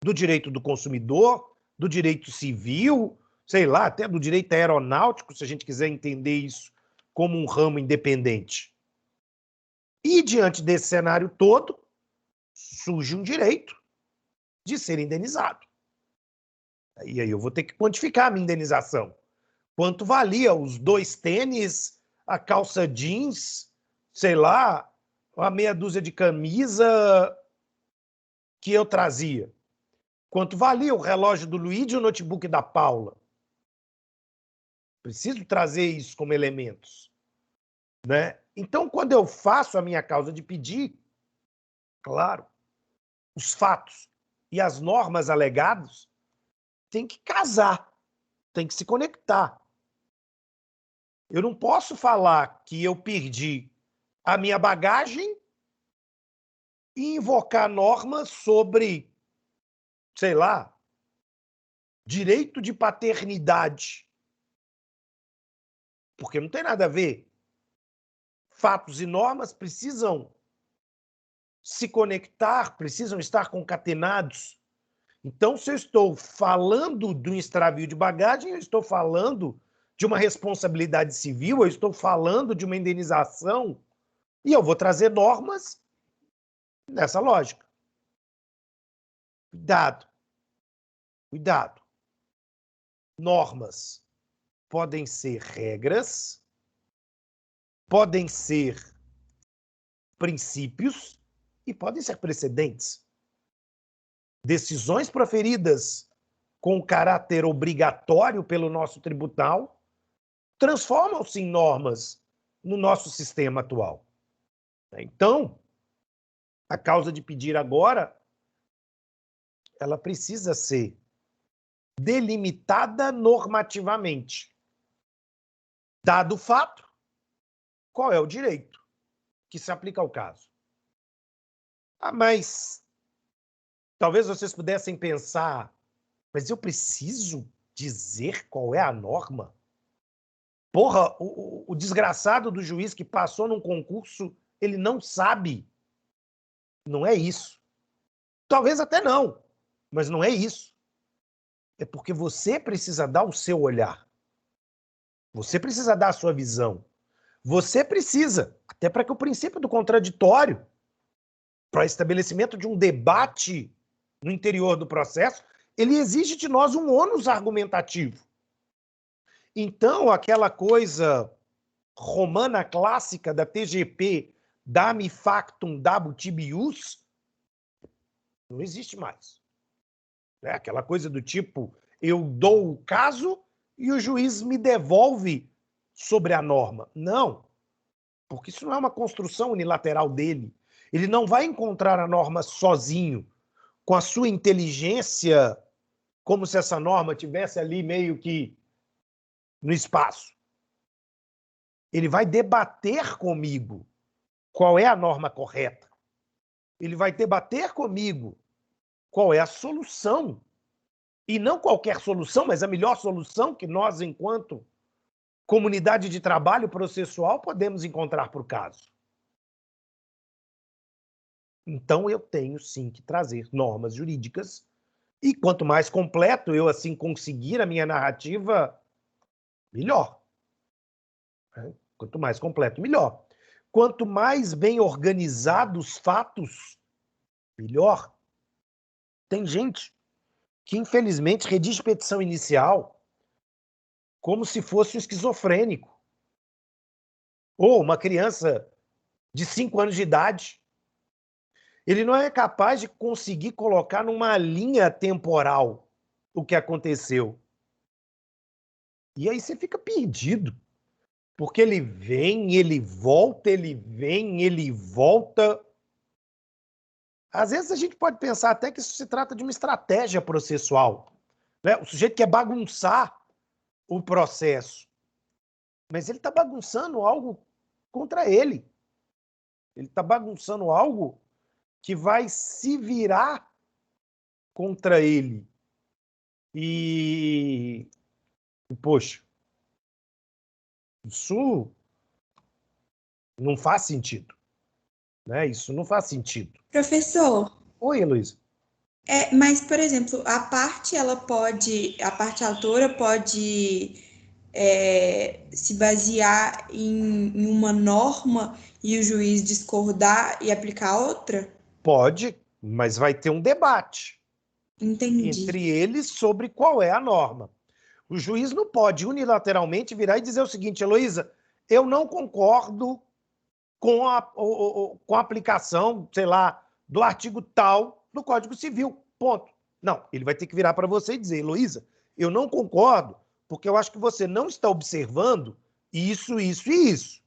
do direito do consumidor, do direito civil, sei lá, até do direito aeronáutico, se a gente quiser entender isso como um ramo independente. E, diante desse cenário todo, surge um direito de ser indenizado. E aí eu vou ter que quantificar a minha indenização. Quanto valia os 2 tênis, a calça jeans, sei lá, a meia dúzia de camisa que eu trazia? Quanto valia o relógio do Luigi e o notebook da Paula? Preciso trazer isso como elementos. Né? Então, quando eu faço a minha causa de pedir, claro, os fatos e as normas alegadas têm que casar, têm que se conectar. Eu não posso falar que eu perdi a minha bagagem e invocar normas sobre, sei lá, direito de paternidade, porque não tem nada a ver. Fatos e normas precisam se conectar, precisam estar concatenados. Então, se eu estou falando de um extravio de bagagem, eu estou falando de uma responsabilidade civil, eu estou falando de uma indenização, e eu vou trazer normas nessa lógica. Cuidado. Cuidado. Normas podem ser regras, podem ser princípios e podem ser precedentes. Decisões proferidas com caráter obrigatório pelo nosso tribunal transformam-se em normas no nosso sistema atual. Então, a causa de pedir agora, ela precisa ser delimitada normativamente. Dado o fato, qual é o direito que se aplica ao caso? Mas talvez vocês pudessem pensar, mas eu preciso dizer qual é a norma? Porra, o desgraçado do juiz que passou num concurso, ele não sabe. Não é isso. Talvez até não, mas não é isso. É porque você precisa dar o seu olhar. Você precisa dar a sua visão. Você precisa, até para que o princípio do contraditório, para o estabelecimento de um debate no interior do processo, ele exige de nós um ônus argumentativo. Então, aquela coisa romana clássica da TGP, dami factum dabutibius, não existe mais. É aquela coisa do tipo, eu dou o caso e o juiz me devolve sobre a norma. Não, porque isso não é uma construção unilateral dele. Ele não vai encontrar a norma sozinho, com a sua inteligência, como se essa norma tivesse ali meio que no espaço. Ele vai debater comigo qual é a norma correta. Ele vai debater comigo qual é a solução. E não qualquer solução, mas a melhor solução que nós, enquanto comunidade de trabalho processual, podemos encontrar para o caso. Então, eu tenho, sim, que trazer normas jurídicas. E quanto mais completo eu, assim, conseguir a minha narrativa, melhor. Quanto mais completo, melhor. Quanto mais bem organizados os fatos, melhor. Tem gente que, infelizmente, redige petição inicial como se fosse um esquizofrênico. Ou uma criança de 5 anos de idade. Ele não é capaz de conseguir colocar numa linha temporal o que aconteceu. E aí você fica perdido. Porque ele vem, ele volta, ele vem, ele volta. Às vezes a gente pode pensar até que isso se trata de uma estratégia processual, né? O sujeito quer bagunçar o processo, mas ele está bagunçando algo contra ele. Ele está bagunçando algo que vai se virar contra ele. Poxa, isso não faz sentido, né? Isso não faz sentido. Professor. Oi, Heloísa. Mas, por exemplo, a parte autora pode se basear em uma norma e o juiz discordar e aplicar outra? Pode, mas vai ter um debate. Entendi. Entre eles sobre qual é a norma. O juiz não pode unilateralmente virar e dizer o seguinte, Heloísa, eu não concordo com a aplicação, sei lá, do artigo tal do Código Civil, ponto. Não, ele vai ter que virar para você e dizer, Heloísa, eu não concordo, porque eu acho que você não está observando isso, isso e isso.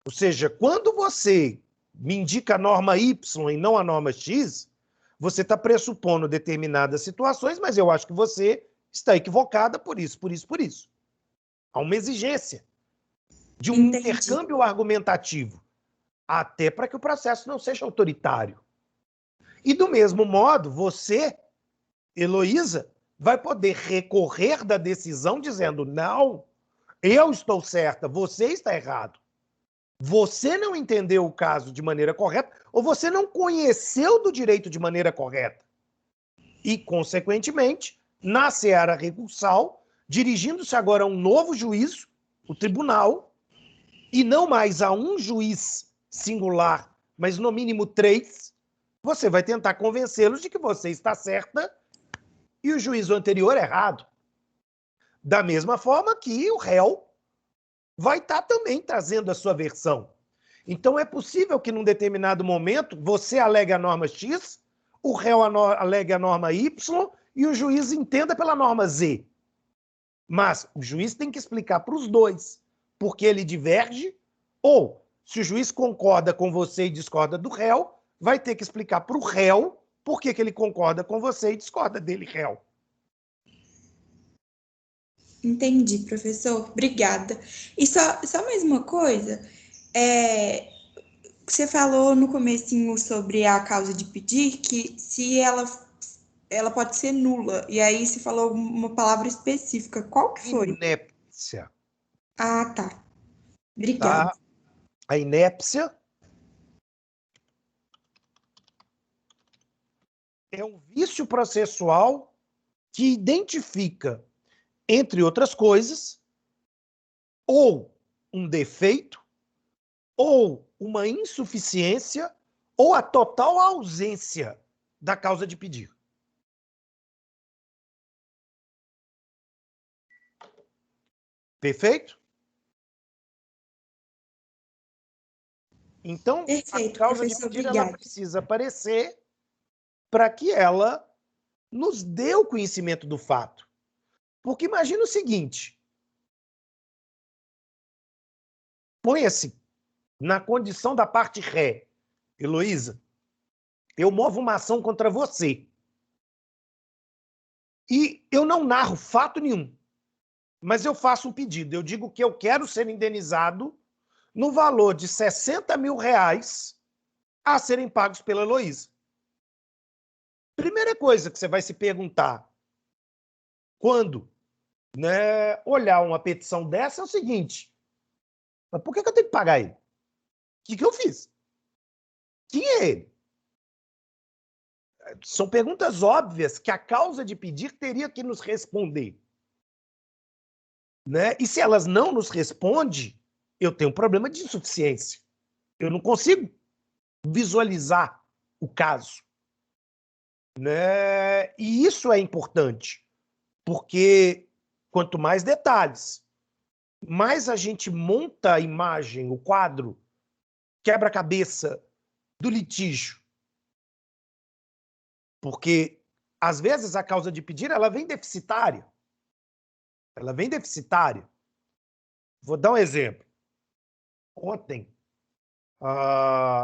Ou seja, quando você me indica a norma Y e não a norma X, você está pressupondo determinadas situações, mas eu acho que você está equivocada por isso, por isso, por isso. Há uma exigência de um intercâmbio argumentativo, até para que o processo não seja autoritário. E do mesmo modo, você, Heloísa, vai poder recorrer da decisão dizendo: não, eu estou certa, você está errado. Você não entendeu o caso de maneira correta ou você não conheceu do direito de maneira correta. E, consequentemente, na seara recursal, dirigindo-se agora a um novo juízo, o tribunal, e não mais a um juiz singular, mas no mínimo 3, você vai tentar convencê-los de que você está certa e o juízo anterior errado. Da mesma forma que o réu vai estar também trazendo a sua versão. Então, é possível que, num determinado momento, você alegue a norma X, o réu alegue a norma Y e o juiz entenda pela norma Z. Mas o juiz tem que explicar para os dois porque ele diverge, ou, se o juiz concorda com você e discorda do réu, vai ter que explicar para o réu por que ele concorda com você e discorda dele, réu. Entendi, professor. Obrigada. E só mais uma coisa. Você falou no comecinho sobre a causa de pedir, que se ela pode ser nula. E aí você falou uma palavra específica. Qual que foi? Inépcia. Ah, tá. Obrigada. Tá? A inépcia é um vício processual que identifica, entre outras coisas, ou um defeito, ou uma insuficiência, ou a total ausência da causa de pedir. Perfeito? Então, Perfeito, a causa de professor, pedir obrigada. ela precisa aparecer para que ela nos dê o conhecimento do fato. Porque imagina o seguinte, ponha-se na condição da parte ré. Heloísa, eu movo uma ação contra você. E eu não narro fato nenhum, mas eu faço um pedido. Eu digo que eu quero ser indenizado no valor de R$60 mil a serem pagos pela Heloísa. Primeira coisa que você vai se perguntar quando, né, olhar uma petição dessa é o seguinte: mas por que eu tenho que pagar ele? O que eu fiz? Quem é ele? São perguntas óbvias que a causa de pedir teria que nos responder. Né? E se elas não nos respondem, eu tenho um problema de insuficiência. Eu não consigo visualizar o caso. Né? E isso é importante, porque quanto mais detalhes, mais a gente monta a imagem, o quadro, quebra-cabeça do litígio. Porque, às vezes, a causa de pedir ela vem deficitária. Ela vem deficitária. Vou dar um exemplo. Ontem,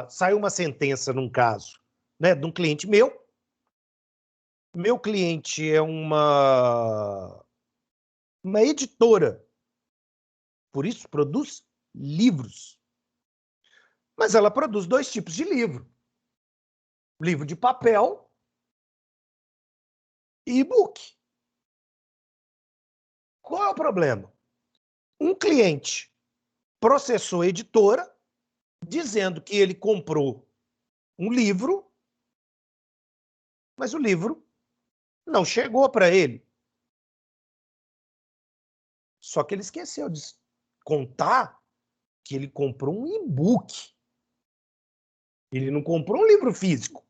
saiu uma sentença num caso, né, de um cliente meu. Meu cliente é uma editora, por isso produz livros. Mas ela produz 2 tipos de livro. Livro de papel e e-book. Qual é o problema? Um cliente processou a editora dizendo que ele comprou um livro, mas o livro não chegou para ele. Só que ele esqueceu de contar que ele comprou um e-book. Ele não comprou um livro físico.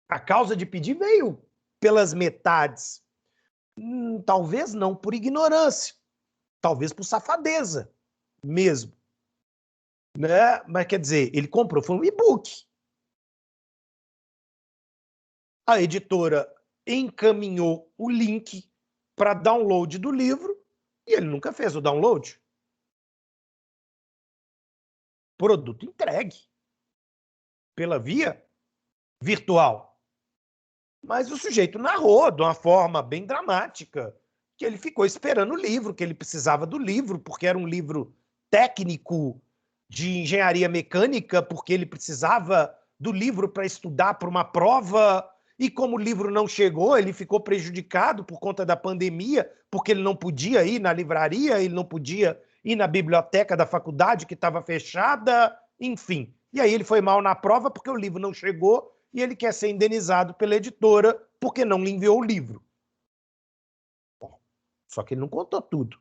A causa de pedir veio pelas metades. Talvez não por ignorância. Talvez por safadeza mesmo. Né? Mas quer dizer, ele comprou, foi um e-book. A editora encaminhou o link para download do livro e ele nunca fez o download. Produto entregue pela via virtual. Mas o sujeito narrou de uma forma bem dramática que ele ficou esperando o livro, que ele precisava do livro, porque era um livro técnico de engenharia mecânica, porque ele precisava do livro para estudar para uma prova e como o livro não chegou, ele ficou prejudicado por conta da pandemia, porque ele não podia ir na livraria, ele não podia ir na biblioteca da faculdade que estava fechada, enfim. E aí ele foi mal na prova porque o livro não chegou e ele quer ser indenizado pela editora porque não lhe enviou o livro. Bom, só que ele não contou tudo.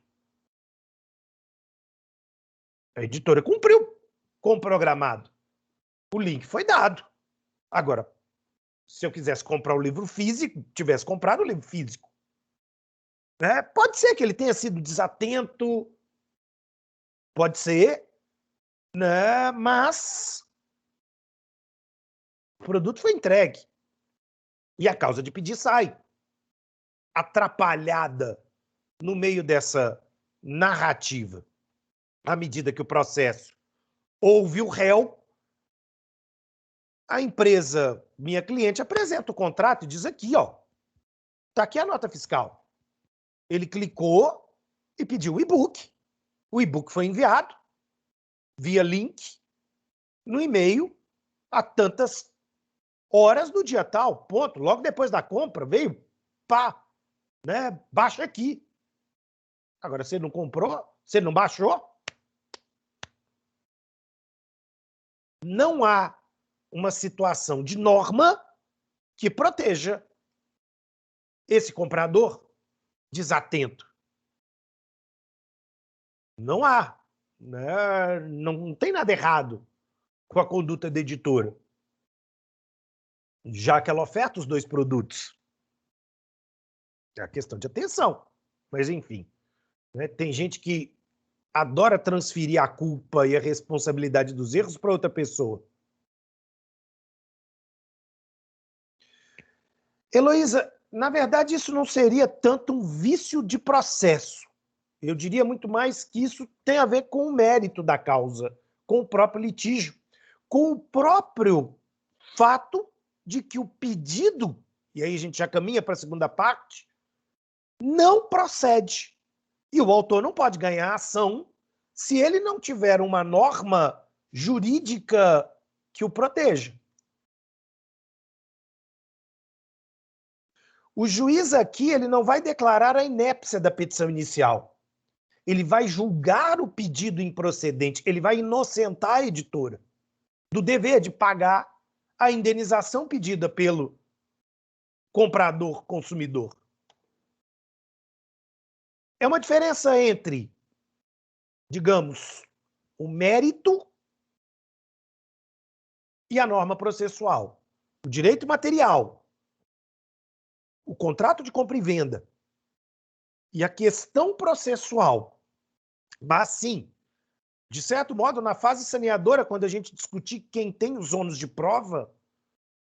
A editora cumpriu com o programado. O link foi dado. Agora, se eu quisesse comprar o livro físico, tivesse comprado o livro físico. Né? Pode ser que ele tenha sido desatento, pode ser, né? Mas o produto foi entregue. E a causa de pedir sai. Atrapalhada no meio dessa narrativa. À medida que o processo ouve o réu, a empresa, minha cliente, apresenta o contrato e diz aqui, ó, tá aqui a nota fiscal. Ele clicou e pediu o e-book. O e-book foi enviado via link no e-mail a tantas horas do dia tal, ponto. Logo depois da compra, veio, pá, né? Baixa aqui. Agora, você não comprou, você não baixou, não há uma situação de norma que proteja esse comprador desatento. Não há. Né? Não tem nada errado com a conduta da editora, já que ela oferta os dois produtos. É a questão de atenção. Mas, enfim, né? Tem gente que adora transferir a culpa e a responsabilidade dos erros para outra pessoa. Heloísa, na verdade, isso não seria tanto um vício de processo. Eu diria muito mais que isso tem a ver com o mérito da causa, com o próprio litígio, com o próprio fato de que o pedido, e aí a gente já caminha para a segunda parte, não procede. E o autor não pode ganhar a ação se ele não tiver uma norma jurídica que o proteja. O juiz aqui ele não vai declarar a inépcia da petição inicial. Ele vai julgar o pedido improcedente, ele vai inocentar a editora do dever de pagar a indenização pedida pelo comprador-consumidor. É uma diferença entre, digamos, o mérito e a norma processual. O direito material, o contrato de compra e venda e a questão processual. Mas, sim, de certo modo, na fase saneadora, quando a gente discutir quem tem os ônus de prova,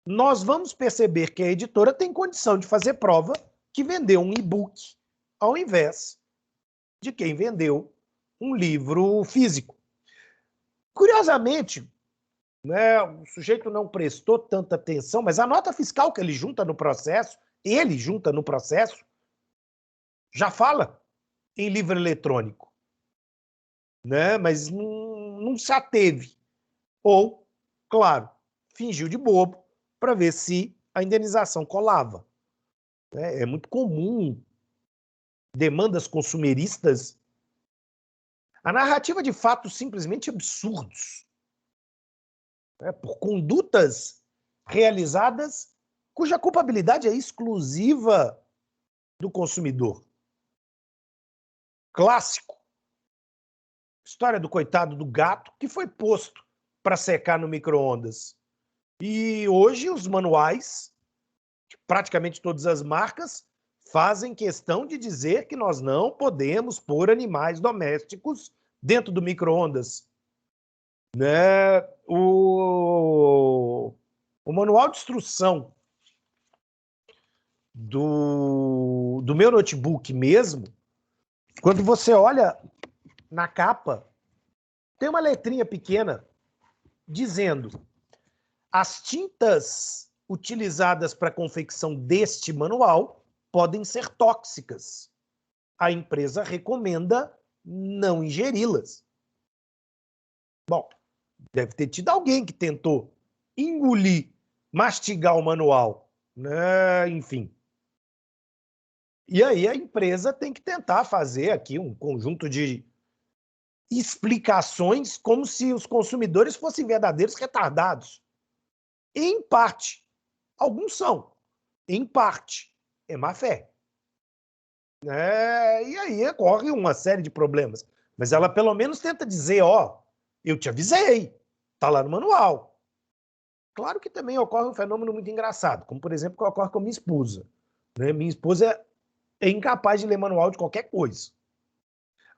nós vamos perceber que a editora tem condição de fazer prova que vendeu um e-book ao invés de quem vendeu um livro físico. Curiosamente, né, o sujeito não prestou tanta atenção, mas a nota fiscal que ele junta no processo, já fala em livro eletrônico. Né? Mas não se ateve. Ou, claro, fingiu de bobo para ver se a indenização colava. É muito comum demandas consumeristas, a narrativa de fatos simplesmente absurdos, né? Por condutas realizadas cuja culpabilidade é exclusiva do consumidor. Clássico. História do coitado do gato que foi posto para secar no micro-ondas. E hoje os manuais, de praticamente todas as marcas, fazem questão de dizer que nós não podemos pôr animais domésticos dentro do micro-ondas. Né? O manual de instrução do meu notebook mesmo, quando você olha na capa, tem uma letrinha pequena dizendo: as tintas utilizadas para a confecção deste manual podem ser tóxicas. A empresa recomenda não ingeri-las. Bom, deve ter tido alguém que tentou engolir, mastigar o manual né? Enfim. E aí a empresa tem que tentar fazer aqui um conjunto de explicações como se os consumidores fossem verdadeiros retardados. Em parte. Alguns são. Em parte. É má fé. E aí ocorre uma série de problemas. Mas ela pelo menos tenta dizer, ó, eu te avisei, tá lá no manual. Claro que também ocorre um fenômeno muito engraçado, como por exemplo que ocorre com a minha esposa. Né? Minha esposa é incapaz de ler manual de qualquer coisa.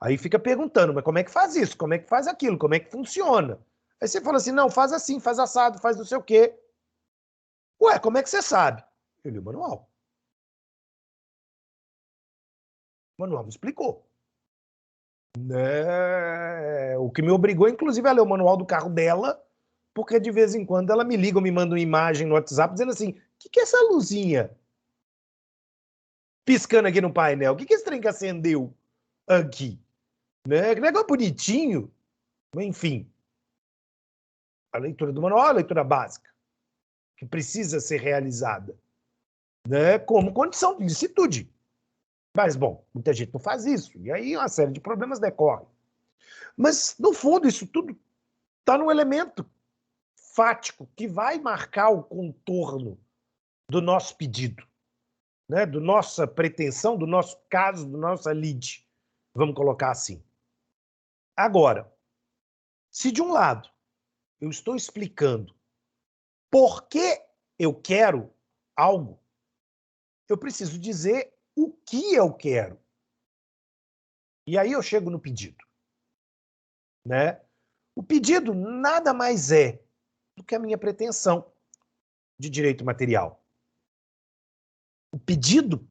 Aí fica perguntando, mas como é que faz isso? Como é que faz aquilo? Como é que funciona? Aí você fala assim, não, faz assim, faz assado, faz não sei o quê. Ué, como é que você sabe? Eu li o manual. O manual me explicou. Né? O que me obrigou, inclusive, a ler o manual do carro dela, porque de vez em quando ela me liga ou me manda uma imagem no WhatsApp dizendo assim, o que é essa luzinha piscando aqui no painel? O que é esse trem que acendeu aqui? Né? Que negócio bonitinho. Enfim, a leitura do manual é a leitura básica, que precisa ser realizada, né? Como condição de licitude. Mas, bom, muita gente não faz isso, e aí uma série de problemas decorrem. Mas, no fundo, isso tudo está num elemento fático que vai marcar o contorno do nosso pedido, né? Do nossa pretensão, do nosso caso, do nossa lide, vamos colocar assim. Agora, se de um lado eu estou explicando por que eu quero algo, eu preciso dizer o que eu quero. E aí eu chego no pedido, né? O pedido nada mais é do que a minha pretensão de direito material. O pedido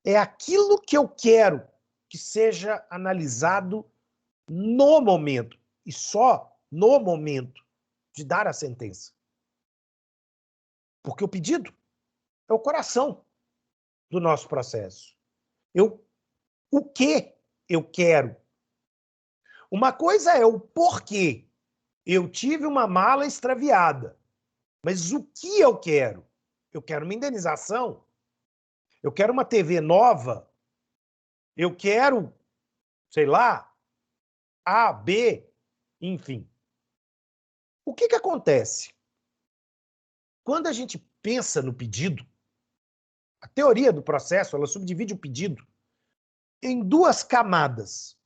é aquilo que eu quero que seja analisado no momento, e só no momento de dar a sentença. Porque o pedido é o coração do nosso processo. O que eu quero? Uma coisa é o porquê. Eu tive uma mala extraviada. Mas o que eu quero? Eu quero uma indenização. Eu quero uma TV nova. Eu quero, sei lá, A, B, enfim. O que acontece? Quando a gente pensa no pedido, a teoria do processo, ela subdivide o pedido em duas camadas.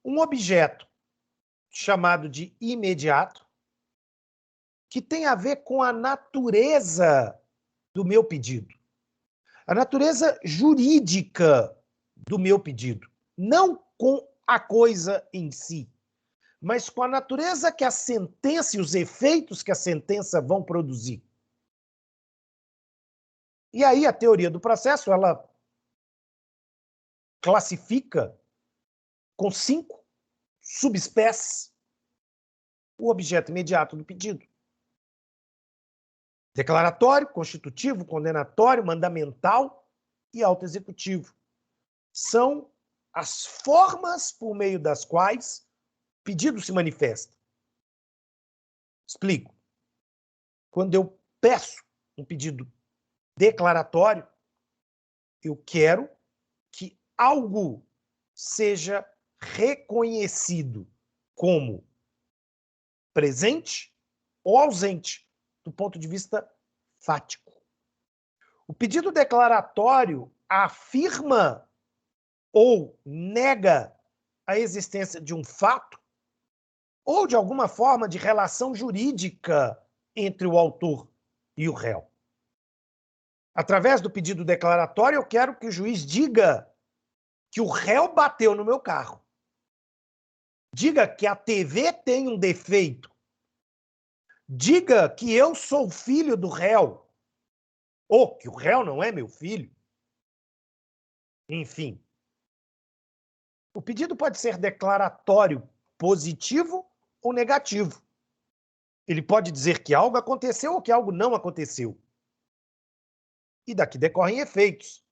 Um objeto chamado de imediato, que tem a ver com a natureza do meu pedido. A natureza jurídica do meu pedido. Não com a coisa em si, mas com a natureza que a sentença e os efeitos que a sentença vão produzir. E aí a teoria do processo, ela classifica com 5 subespécies o objeto imediato do pedido. Declaratório, constitutivo, condenatório, mandamental e autoexecutivo. São as formas por meio das quais o pedido se manifesta. Explico. Quando eu peço um pedido declaratório, eu quero que algo seja reconhecido como presente ou ausente, do ponto de vista fático. O pedido declaratório afirma ou nega a existência de um fato ou de alguma forma de relação jurídica entre o autor e o réu. Através do pedido declaratório, eu quero que o juiz diga que o réu bateu no meu carro. Diga que a TV tem um defeito. Diga que eu sou filho do réu. Ou que o réu não é meu filho. Enfim. O pedido pode ser declaratório positivo ou negativo. Ele pode dizer que algo aconteceu ou que algo não aconteceu. E daqui decorrem efeitos.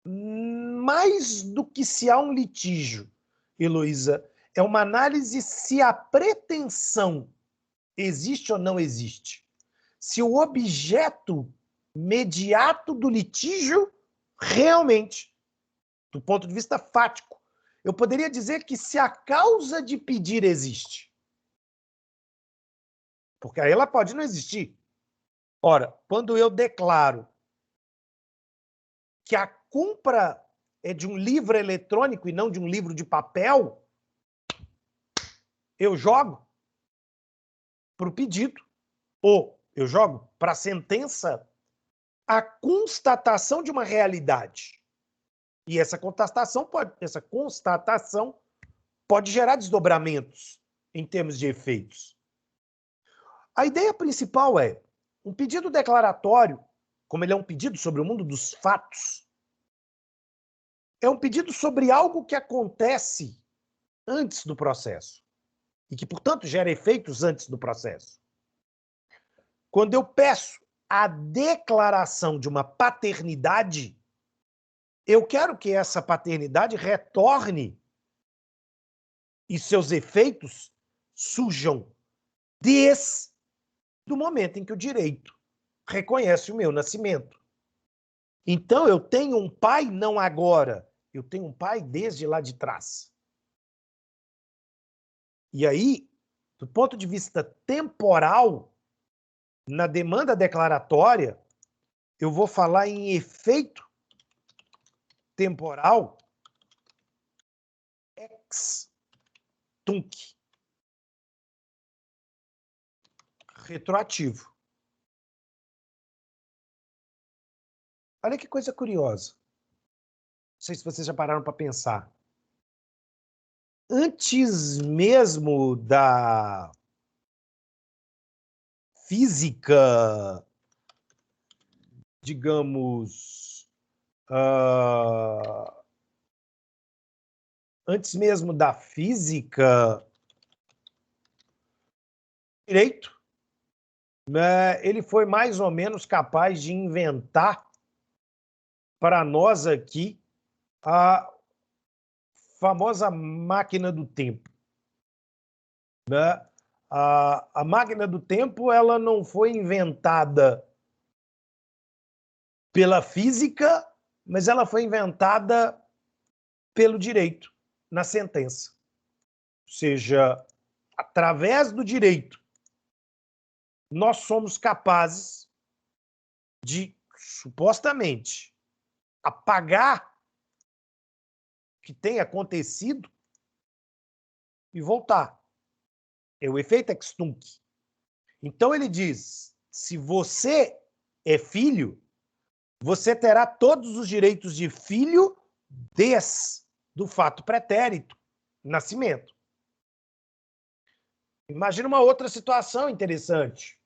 Mais do que se há um litígio, Heloísa, é uma análise se a pretensão existe ou não existe. se o objeto mediato do litígio realmente, do ponto de vista fático, eu poderia dizer que se a causa de pedir existe. Porque aí ela pode não existir. Ora, quando eu declaro que a compra é de um livro eletrônico e não de um livro de papel, eu jogo para o pedido, ou eu jogo para a sentença, a constatação de uma realidade. E essa constatação pode gerar desdobramentos em termos de efeitos. A ideia principal é, um pedido declaratório, como ele é um pedido sobre o mundo dos fatos, é um pedido sobre algo que acontece antes do processo e que, portanto, gera efeitos antes do processo. Quando eu peço a declaração de uma paternidade, eu quero que essa paternidade retorne e seus efeitos surjam desde o momento em que o direito reconhece o meu nascimento. Então, eu tenho um pai não agora, eu tenho um pai desde lá de trás. E aí, do ponto de vista temporal, na demanda declaratória, eu vou falar em efeito temporal ex tunc, retroativo. Olha que coisa curiosa. Não sei se vocês já pararam para pensar. Antes mesmo da física, digamos, antes mesmo da física, direito, né, ele foi mais ou menos capaz de inventar para nós aqui a famosa máquina do tempo. Né? A máquina do tempo ela não foi inventada pela física, mas ela foi inventada pelo direito, na sentença. Ou seja, através do direito, nós somos capazes de, supostamente, apagar o que tem acontecido e voltar. É o efeito ex tunc. Então ele diz, se você é filho, você terá todos os direitos de filho desde o fato pretérito, nascimento. Imagina uma outra situação interessante.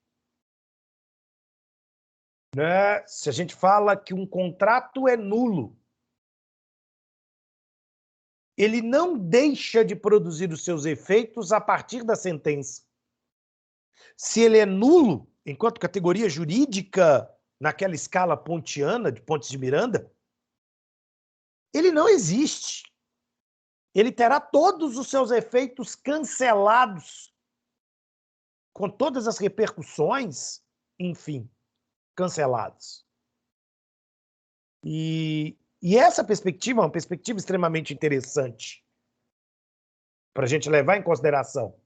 Né? Se a gente fala que um contrato é nulo, ele não deixa de produzir os seus efeitos a partir da sentença. Se ele é nulo, enquanto categoria jurídica, naquela escala pontiana, de Pontes de Miranda, ele não existe. Ele terá todos os seus efeitos cancelados, com todas as repercussões, enfim, cancelados. E essa perspectiva é uma perspectiva extremamente interessante para a gente levar em consideração.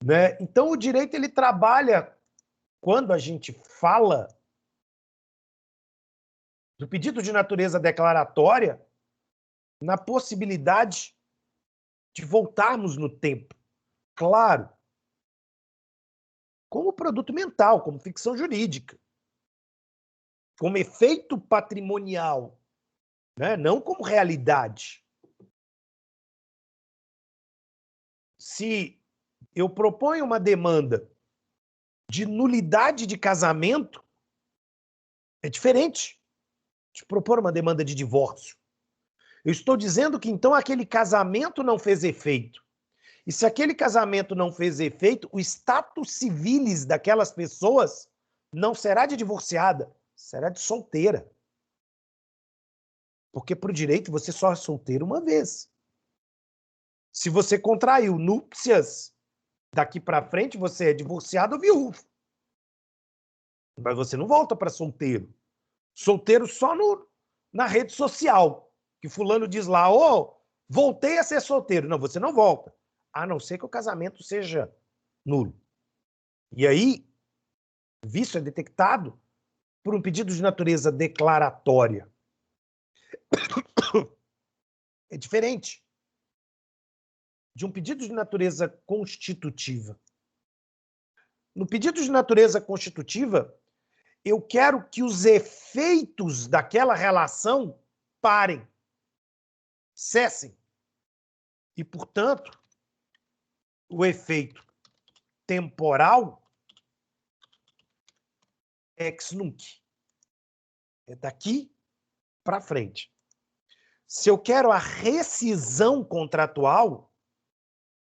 Né? Então, o direito ele trabalha, quando a gente fala do pedido de natureza declaratória, na possibilidade de voltarmos no tempo. Claro, como produto mental, como ficção jurídica, como efeito patrimonial, né? Não como realidade. Se eu proponho uma demanda de nulidade de casamento, é diferente de propor uma demanda de divórcio. Eu estou dizendo que, então, aquele casamento não fez efeito. E se aquele casamento não fez efeito, o status civilis daquelas pessoas não será de divorciada, será de solteira. Porque, para o direito, você só é solteiro uma vez. Se você contraiu núpcias, daqui para frente você é divorciado ou viúvo. Mas você não volta para solteiro. Solteiro só na rede social. Que fulano diz lá, ô, voltei a ser solteiro. Não, você não volta. A não ser que o casamento seja nulo. E aí, o vício é detectado por um pedido de natureza declaratória. É diferente de um pedido de natureza constitutiva. No pedido de natureza constitutiva, eu quero que os efeitos daquela relação parem, cessem. E, portanto, o efeito temporal é ex nunc. É daqui para frente. Se eu quero a rescisão contratual,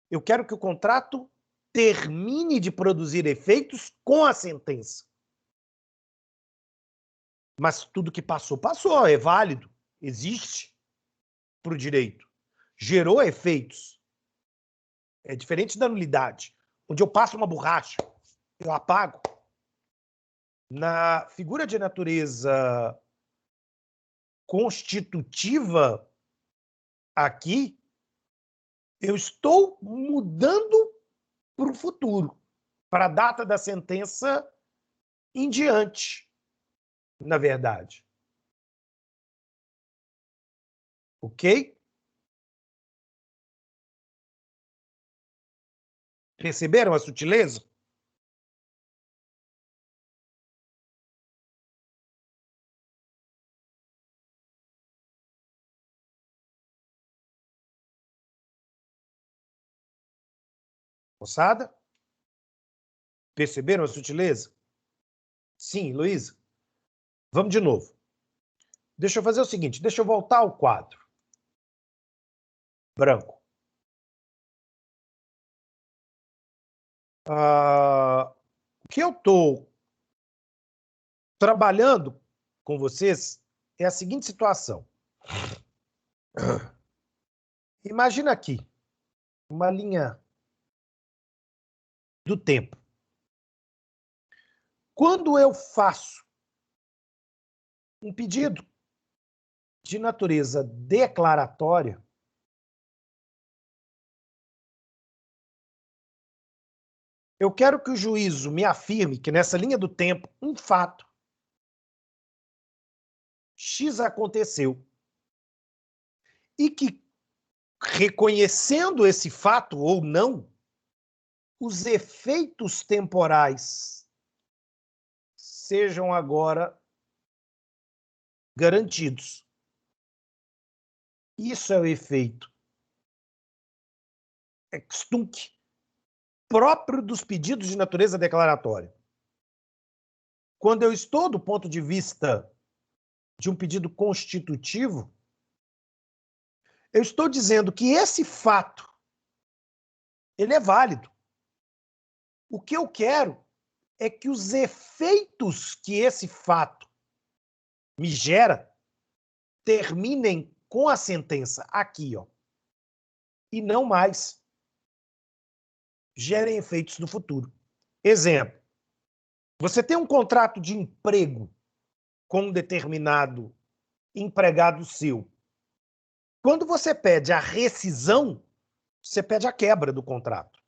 eu quero que o contrato termine de produzir efeitos com a sentença. Mas tudo que passou, passou, é válido, existe para o direito. Gerou efeitos. É diferente da nulidade, onde eu passo uma borracha, eu apago. Na figura de natureza constitutiva, aqui, eu estou mudando para o futuro, para a data da sentença em diante, na verdade. Ok? Perceberam a sutileza? Moçada? Perceberam a sutileza? Sim, Luísa. Vamos de novo. Deixa eu fazer o seguinte, deixa eu voltar ao quadro. Branco. O que eu estou trabalhando com vocês é a seguinte situação. Imagina aqui uma linha do tempo. Quando eu faço um pedido de natureza declaratória, eu quero que o juízo me afirme que nessa linha do tempo, um fato X aconteceu e que, reconhecendo esse fato ou não, os efeitos temporais sejam agora garantidos. Isso é o efeito ex nunc próprio dos pedidos de natureza declaratória. Quando eu estou do ponto de vista de um pedido constitutivo, eu estou dizendo que esse fato ele é válido. O que eu quero é que os efeitos que esse fato me gera terminem com a sentença aqui, ó, e não mais gerem efeitos no futuro. Exemplo, você tem um contrato de emprego com um determinado empregado seu. Quando você pede a rescisão, você pede a quebra do contrato.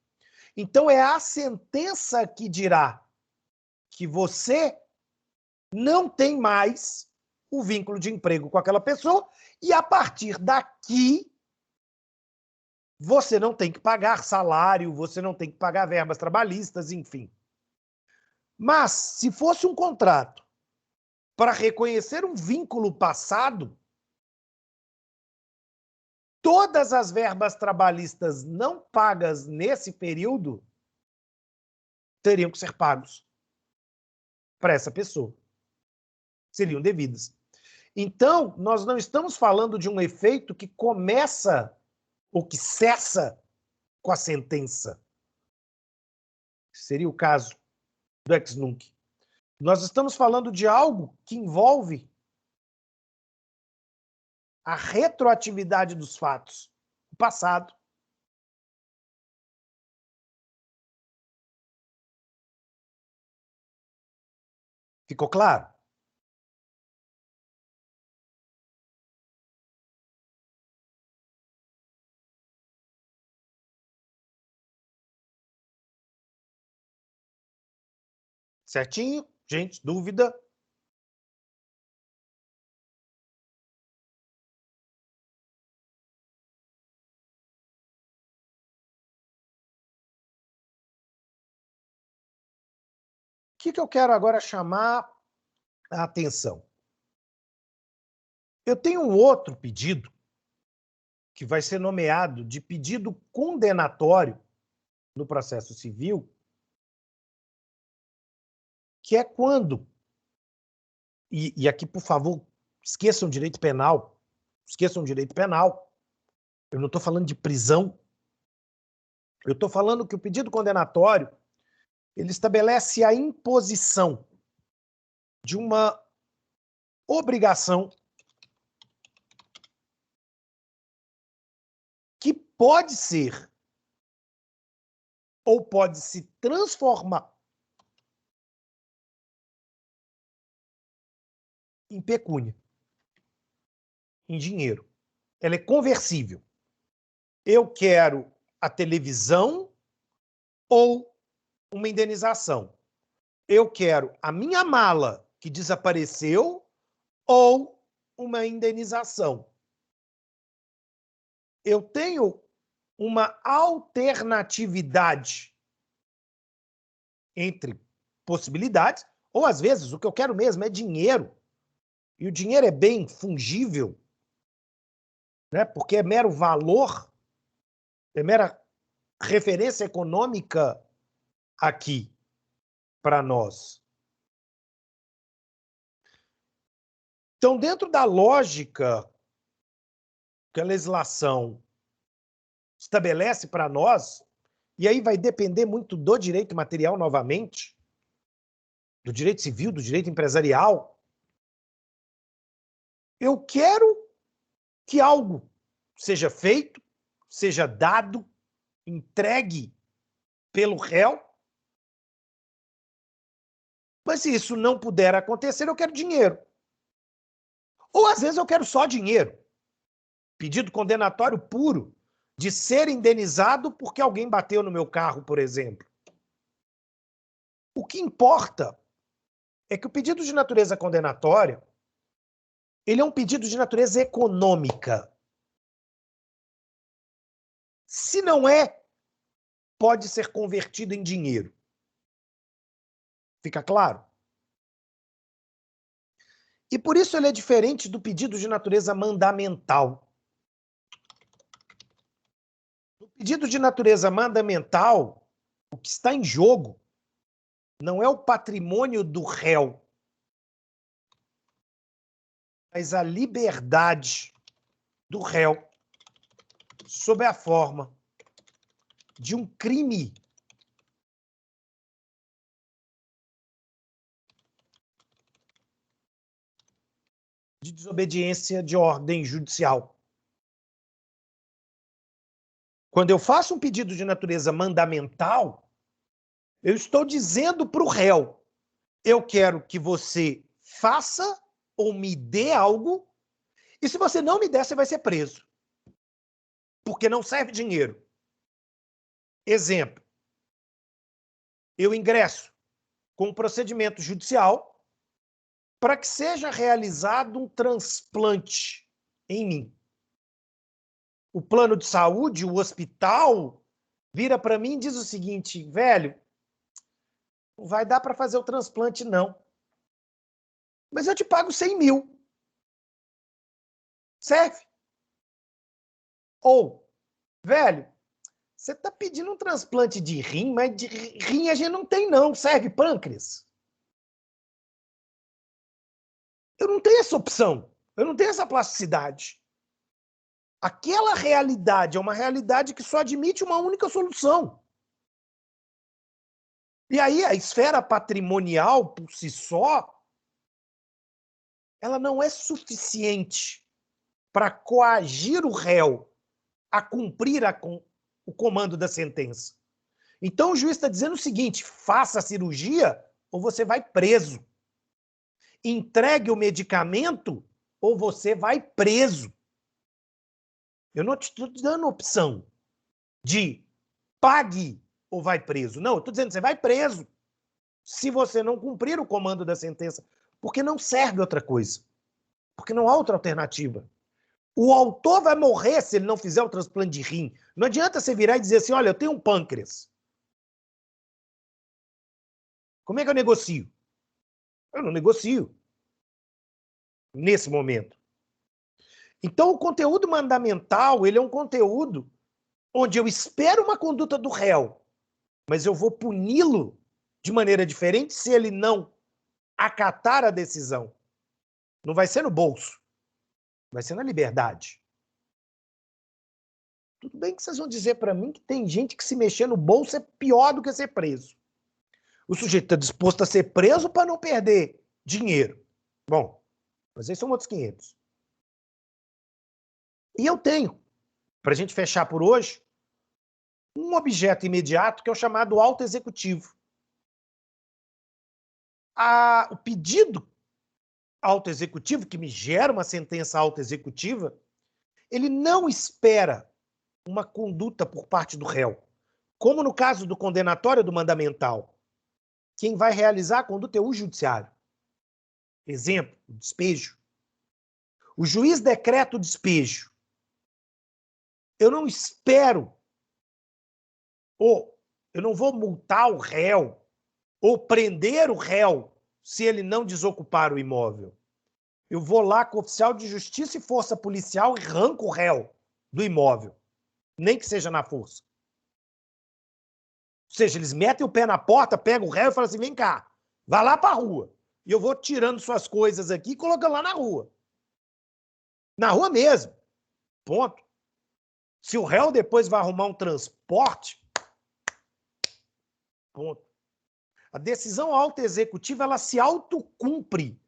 Então é a sentença que dirá que você não tem mais o vínculo de emprego com aquela pessoa e a partir daqui você não tem que pagar salário, você não tem que pagar verbas trabalhistas, enfim. Mas se fosse um contrato para reconhecer um vínculo passado, todas as verbas trabalhistas não pagas nesse período teriam que ser pagos para essa pessoa. Seriam devidas. Então, nós não estamos falando de um efeito que começa ou que cessa com a sentença. Seria o caso do ex nunc. Nós estamos falando de algo que envolve a retroatividade dos fatos, o passado. Ficou claro? Certinho? Gente, dúvida? O que eu quero agora chamar a atenção? Eu tenho um outro pedido que vai ser nomeado de pedido condenatório no processo civil, que é quando, e aqui, por favor, esqueçam o direito penal, eu não estou falando de prisão, eu estou falando que o pedido condenatório ele estabelece a imposição de uma obrigação que pode ser ou pode se transformar em pecúnia, em dinheiro. Ela é conversível. Eu quero a televisão ou uma indenização. Eu quero a minha mala que desapareceu ou uma indenização. Eu tenho uma alternatividade entre possibilidades, ou às vezes o que eu quero mesmo é dinheiro. E o dinheiro é bem fungível, né? Porque é mero valor, é mera referência econômica aqui para nós. Então, dentro da lógica que a legislação estabelece para nós, e aí vai depender muito do direito material novamente, do direito civil, do direito empresarial, eu quero que algo seja feito, seja dado, entregue pelo réu, mas se isso não puder acontecer, eu quero dinheiro. Ou às vezes eu quero só dinheiro. Pedido condenatório puro de ser indenizado porque alguém bateu no meu carro, por exemplo. O que importa é que o pedido de natureza condenatória ele é um pedido de natureza econômica. Se não é, pode ser convertido em dinheiro. Fica claro? E por isso ele é diferente do pedido de natureza mandamental. No pedido de natureza mandamental, o que está em jogo não é o patrimônio do réu, mas a liberdade do réu sob a forma de um crime de desobediência de ordem judicial. Quando eu faço um pedido de natureza mandamental, eu estou dizendo para o réu, eu quero que você faça ou me dê algo, e se você não me der, você vai ser preso. Porque não serve dinheiro. Exemplo, eu ingresso com um procedimento judicial para que seja realizado um transplante em mim. O plano de saúde, o hospital, vira para mim e diz o seguinte, velho, não vai dar para fazer o transplante, não. Mas eu te pago 100 mil. Serve? Ou, velho, você está pedindo um transplante de rim, mas de rim a gente não tem, não. Serve pâncreas? Eu não tenho essa opção. Eu não tenho essa plasticidade. Aquela realidade é uma realidade que só admite uma única solução. E aí a esfera patrimonial, por si só, ela não é suficiente para coagir o réu a cumprir o comando da sentença. Então o juiz está dizendo o seguinte, faça a cirurgia ou você vai preso. entregue o medicamento ou você vai preso. Eu não estou te dando opção de pague ou vai preso. Não, eu estou dizendo que você vai preso se você não cumprir o comando da sentença, porque não serve outra coisa, porque não há outra alternativa. O autor vai morrer se ele não fizer o transplante de rim. Não adianta você virar e dizer assim, olha, eu tenho um pâncreas. Como é que eu negocio? Eu não negocio nesse momento. Então, o conteúdo mandamental, ele é um conteúdo onde eu espero uma conduta do réu, mas eu vou puni-lo de maneira diferente se ele não acatar a decisão. Não vai ser no bolso, vai ser na liberdade. Tudo bem que vocês vão dizer para mim que tem gente que se mexer no bolso é pior do que ser preso. O sujeito está disposto a ser preso para não perder dinheiro. Bom, mas aí são outros 500. E eu tenho, para a gente fechar por hoje, um objeto imediato que é o chamado auto executivo. O pedido auto executivo, que me gera uma sentença auto executiva, ele não espera uma conduta por parte do réu. Como no caso do condenatório do mandamental, quem vai realizar a conduta é o judiciário. Exemplo, o despejo. O juiz decreta o despejo. Eu não espero, ou eu não vou multar o réu, ou prender o réu se ele não desocupar o imóvel. Eu vou lá com oficial de justiça e força policial e arranco o réu do imóvel, nem que seja na força. Ou seja, eles metem o pé na porta, pegam o réu e falam assim, vem cá, vá lá para a rua. E eu vou tirando suas coisas aqui e colocando lá na rua. Na rua mesmo. Ponto. Se o réu depois vai arrumar um transporte, ponto. A decisão auto-executiva, ela se autocumpre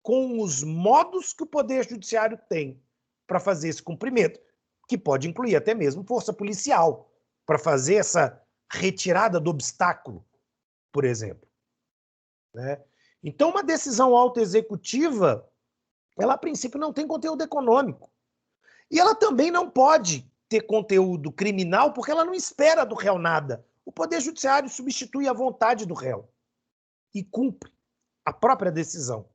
com os modos que o Poder Judiciário tem para fazer esse cumprimento, que pode incluir até mesmo força policial, para fazer essa retirada do obstáculo, por exemplo. Né? Então, uma decisão auto-executiva, ela, a princípio, não tem conteúdo econômico. E ela também não pode ter conteúdo criminal, porque ela não espera do réu nada. O Poder Judiciário substitui a vontade do réu e cumpre a própria decisão.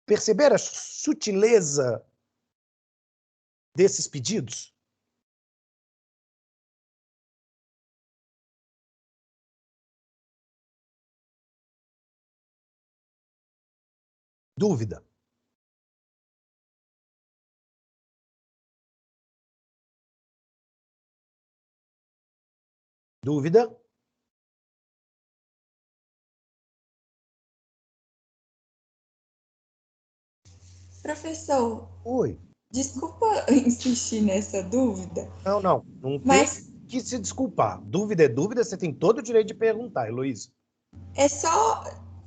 Perceber a sutileza desses pedidos? Dúvida? Dúvida? Professor, Oi. desculpa insistir nessa dúvida, Não mas tem que se desculpar. Dúvida é dúvida, você tem todo o direito de perguntar, Heloísa. é só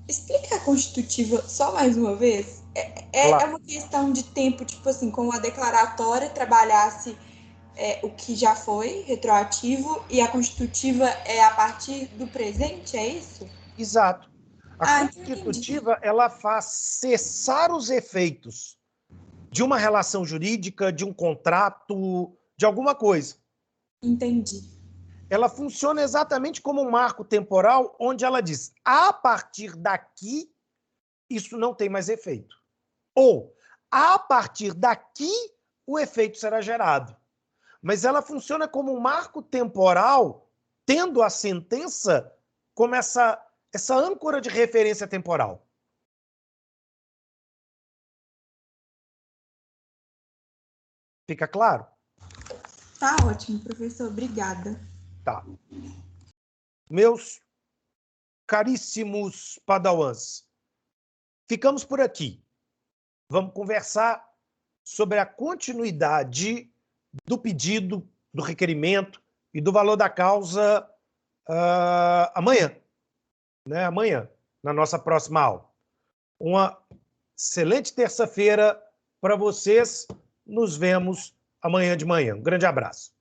explicar a constitutiva só mais uma vez. É uma questão de tempo, tipo assim, como a declaratória trabalhasse o que já foi retroativo e a constitutiva é a partir do presente, é isso? Exato. A Então constitutiva, ela faz cessar os efeitos de uma relação jurídica, de um contrato, de alguma coisa. Entendi. Ela funciona exatamente como um marco temporal, onde ela diz, a partir daqui, isso não tem mais efeito. Ou, a partir daqui, o efeito será gerado. Mas ela funciona como um marco temporal, tendo a sentença como essa âncora de referência temporal. Fica claro? Tá ótimo, professor. Obrigada. Tá. Meus caríssimos padawans, ficamos por aqui. Vamos conversar sobre a continuidade do pedido, do requerimento e do valor da causa amanhã. Né? Amanhã, na nossa próxima aula. Uma excelente terça-feira para vocês. Nos vemos amanhã de manhã. Um grande abraço.